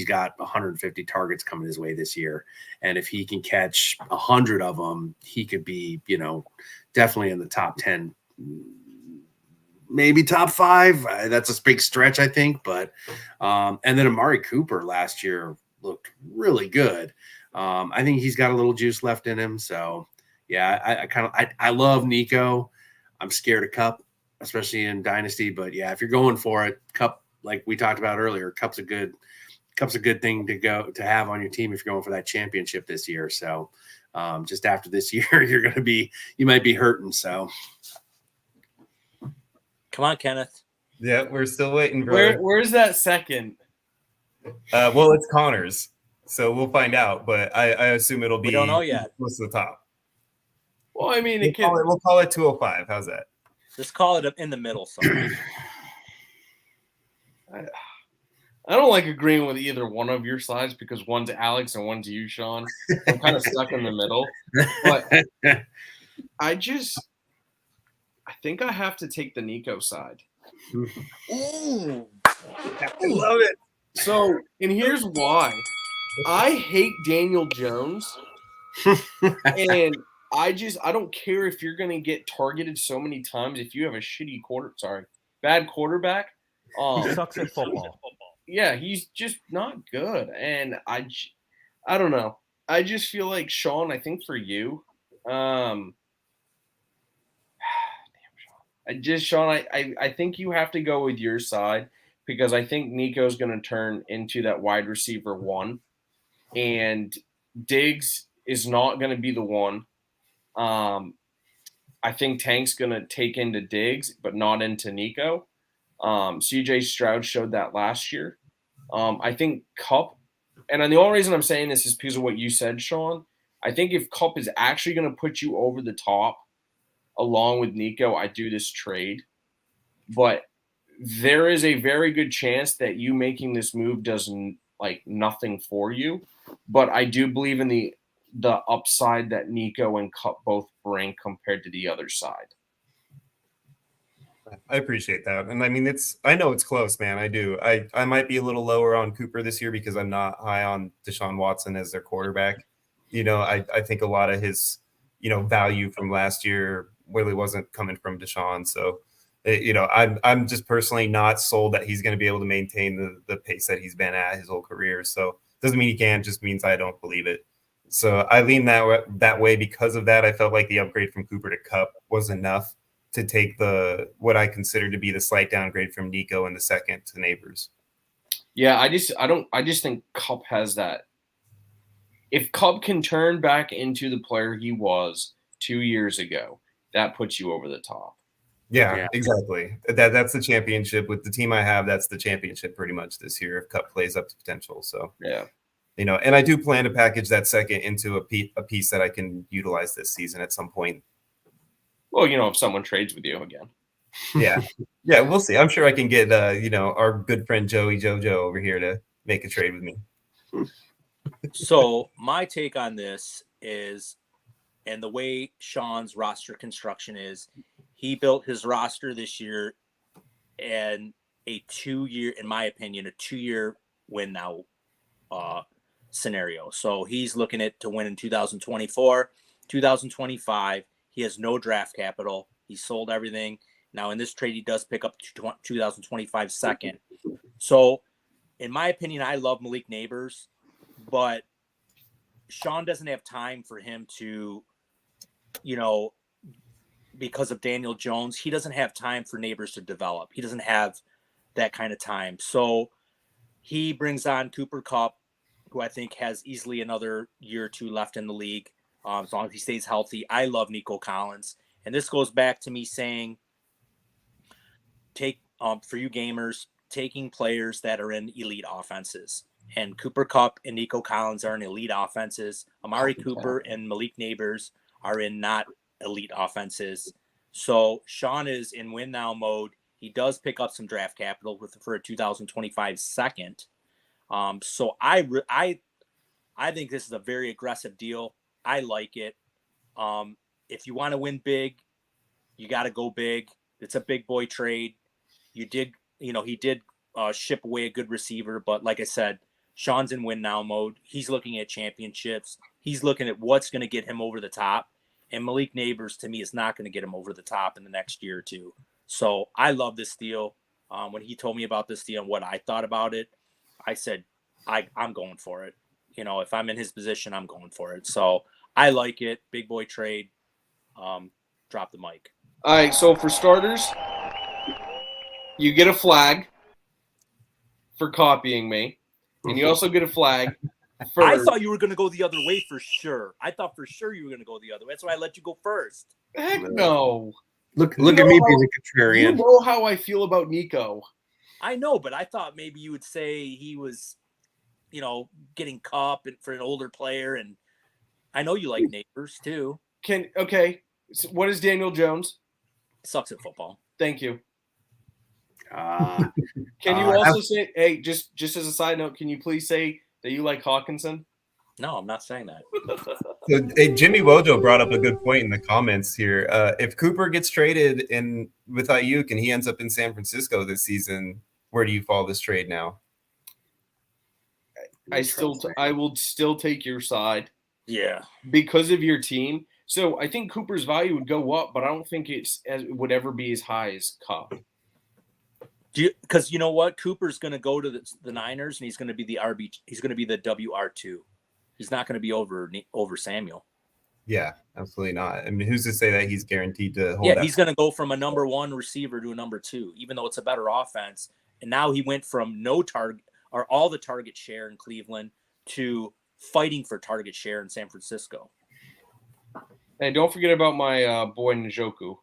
got 150 targets coming his way this year, and if he can catch 100 of them, he could be definitely in the top 10, maybe top 5. That's a big stretch, I think, but and then Amari Cooper last year looked really good. I think he's got a little juice left in him. So yeah, I love Nico. I'm scared of Kupp, especially in Dynasty. But yeah, if you're going for it, Kupp, like we talked about earlier, Kupp's a good thing to have on your team if you're going for that championship this year. So just after this year, you might be hurting. So come on, Kenneth. Yeah, we're still waiting, bro. Where's that second? Well, it's Connor's, so we'll find out. But I assume it'll be. We don't know yet. Close to the top. Well, I mean, we'll call it 205. How's that? Just call it in the middle. Sorry. I don't like agreeing with either one of your sides because one's Alex and one's you, Sean. I'm kind of stuck in the middle. But I think I have to take the Nico side. Ooh. I love it. So, and here's why. I hate Daniel Jones. And I don't care if you're going to get targeted so many times if you have a bad quarterback. He sucks at football. Yeah, he's just not good. And I don't know. I just feel like, Sean, I think for you, Sean, I think you have to go with your side because I think Nico's going to turn into that wide receiver 1. And Diggs is not going to be the one. I think Tank's going to take into Diggs, but not into Nico. CJ Stroud showed that last year. I think Kupp, and the only reason I'm saying this is because of what you said, Sean. I think if Kupp is actually going to put you over the top along with Nico, I do this trade. But there is a very good chance that you making this move doesn't nothing for you. But I do believe in the upside that Nico and Kupp both bring compared to the other side. I appreciate that. And I mean, I know it's close, man. I do. I might be a little lower on Cooper this year because I'm not high on Deshaun Watson as their quarterback. I think a lot of his, value from last year really wasn't coming from Deshaun. So, I'm just personally not sold that he's going to be able to maintain the pace that he's been at his whole career. So doesn't mean he can't, just means I don't believe it. So I lean that way because of that. I felt like the upgrade from Cooper to Kupp was enough to take what I consider to be the slight downgrade from Nico in the second to Neighbors. Yeah, I just think Kupp has that If Cup can turn back into the player he was 2 years ago, that puts you over the top. Yeah, exactly. That's the championship with the team I have. That's the championship pretty much this year if Cup plays up to potential. So yeah, and I do plan to package that second into a piece that I can utilize this season at some point. Well, if someone trades with you again. Yeah, we'll see. I'm sure I can get our good friend Joey JoJo over here to make a trade with me. So my take on this is, and the way Sean's roster construction is, he built his roster this year and a 2-year, in my opinion, a 2-year win now scenario. So he's looking at to win in 2024, 2025. He has no draft capital. He sold everything. Now in this trade, he does pick up 2025 second. So in my opinion, I love Malik Neighbors, but Sean doesn't have time for him to, because of Daniel Jones, he doesn't have time for Neighbors to develop. He doesn't have that kind of time. So he brings on Cooper Kupp, who I think has easily another year or two left in the league, as long as he stays healthy. I love Nico Collins. And this goes back to me saying, for you gamers, taking players that are in elite offenses. And Cooper Kupp and Nico Collins are in elite offenses. Amari Cooper and Malik Neighbors are in not elite offenses. So Sean is in win now mode. He does pick up some draft capital for a 2025 second. So I think this is a very aggressive deal. I like it. If you want to win big, you got to go big. It's a big boy trade. He did ship away a good receiver, but like I said, Sean's in win now mode. He's looking at championships. He's looking at what's going to get him over the top. And Malik Neighbors, to me, is not going to get him over the top in the next year or two. So I love this deal. When he told me about this deal and what I thought about it, I said, I'm going for it. If I'm in his position, I'm going for it. So I like it. Big boy trade. Drop the mic. All right, so for starters, you get a flag for copying me, and you also get a flag for... I thought you were going to go the other way for sure. I thought for sure you were going to go the other way. That's why I let you go first. Heck no. Look at me being a contrarian. You know how I feel about Nico. I know, but I thought maybe you would say he was, getting Cup for an older player, and I know you like Neighbors too. So what is Daniel Jones? Sucks at football. Thank you. Can you also say, hey, just as a side note, can you please say that you like Hawkinson? No, I'm not saying that. So, hey, Jimmy Wojo brought up a good point in the comments here. If Cooper gets traded with Ayuk and he ends up in San Francisco this season, where do you fall this trade now? I will still take your side. Yeah. Because of your team. So I think Cooper's value would go up, but I don't think it would ever be as high as Cup. Because you know what? Cooper's going to go to the Niners, and he's going to be the RB. He's going to be the WR2. He's not going to be over Samuel. Yeah, absolutely not. I mean, who's to say that he's guaranteed to hold? Yeah, he's going to go from a number 1 receiver to a number 2, even though it's a better offense. And now he went from no target or all the target share in Cleveland to fighting for target share in San Francisco. And don't forget about my boy Njoku.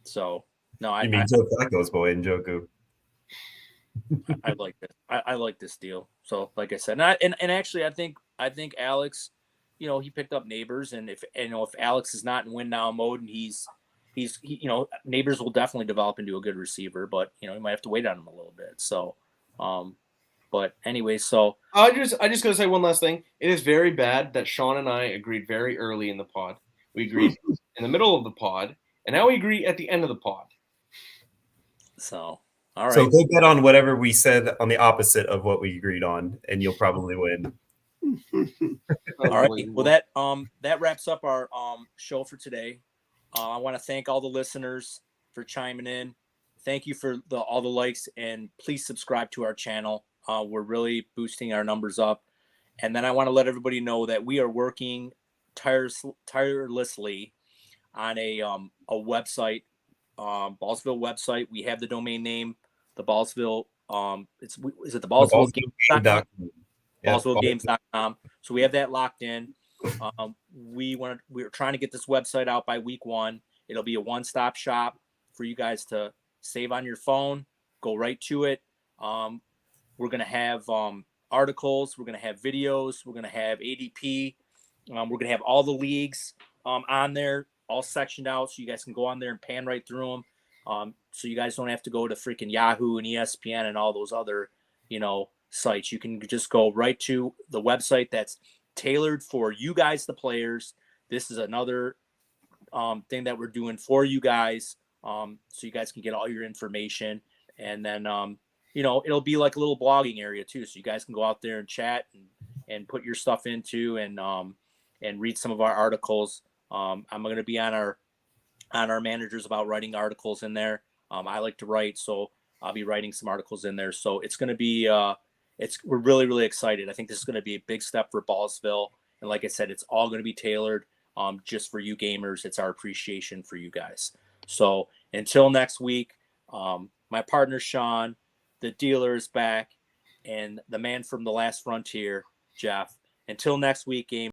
So no, I mean Joe Flacco's boy Njoku. I like this. I like this deal. So like I said, and actually I think Alex, he picked up Neighbors, and if Alex is not in win now mode and he's Neighbors will definitely develop into a good receiver, but he might have to wait on him a little bit. So but anyway, so I just gotta say one last thing. It is very bad that Sean and I agreed very early in the pod. We agreed in the middle of the pod, and now we agree at the end of the pod. So all right. So go bet on whatever we said on the opposite of what we agreed on, and you'll probably win. All right. Well, that wraps up our show for today. I want to thank all the listeners for chiming in. Thank you for all the likes, and please subscribe to our channel. We're really boosting our numbers up. And then I want to let everybody know that we are working tirelessly on a website, Ballsville website. We have the domain name, the Ballsville. Is it the Ballsville? Yep. ballsvillegames.com. So we have that locked in. We're trying to get this website out by week 1. It'll be a one-stop shop for you guys to save on your phone, go right to it. We're going to have articles. We're going to have videos. We're going to have ADP. We're going to have all the leagues on there, all sectioned out, so you guys can go on there and pan right through them. So you guys don't have to go to freaking Yahoo and ESPN and all those other, sites. You can just go right to the website that's tailored for you guys, the players. This is another thing that we're doing for you guys, so you guys can get all your information. And then, it'll be like a little blogging area too, so you guys can go out there and chat and put your stuff into and read some of our articles. I'm going to be on our managers about writing articles in there. I like to write, so I'll be writing some articles in there. So it's going to be, we're really, really excited. I think this is going to be a big step for Ballsville. And like I said, it's all going to be tailored just for you gamers. It's our appreciation for you guys. So until next week, my partner, Sean, the dealer is back, and the man from the last frontier, Jeff. Until next week, game.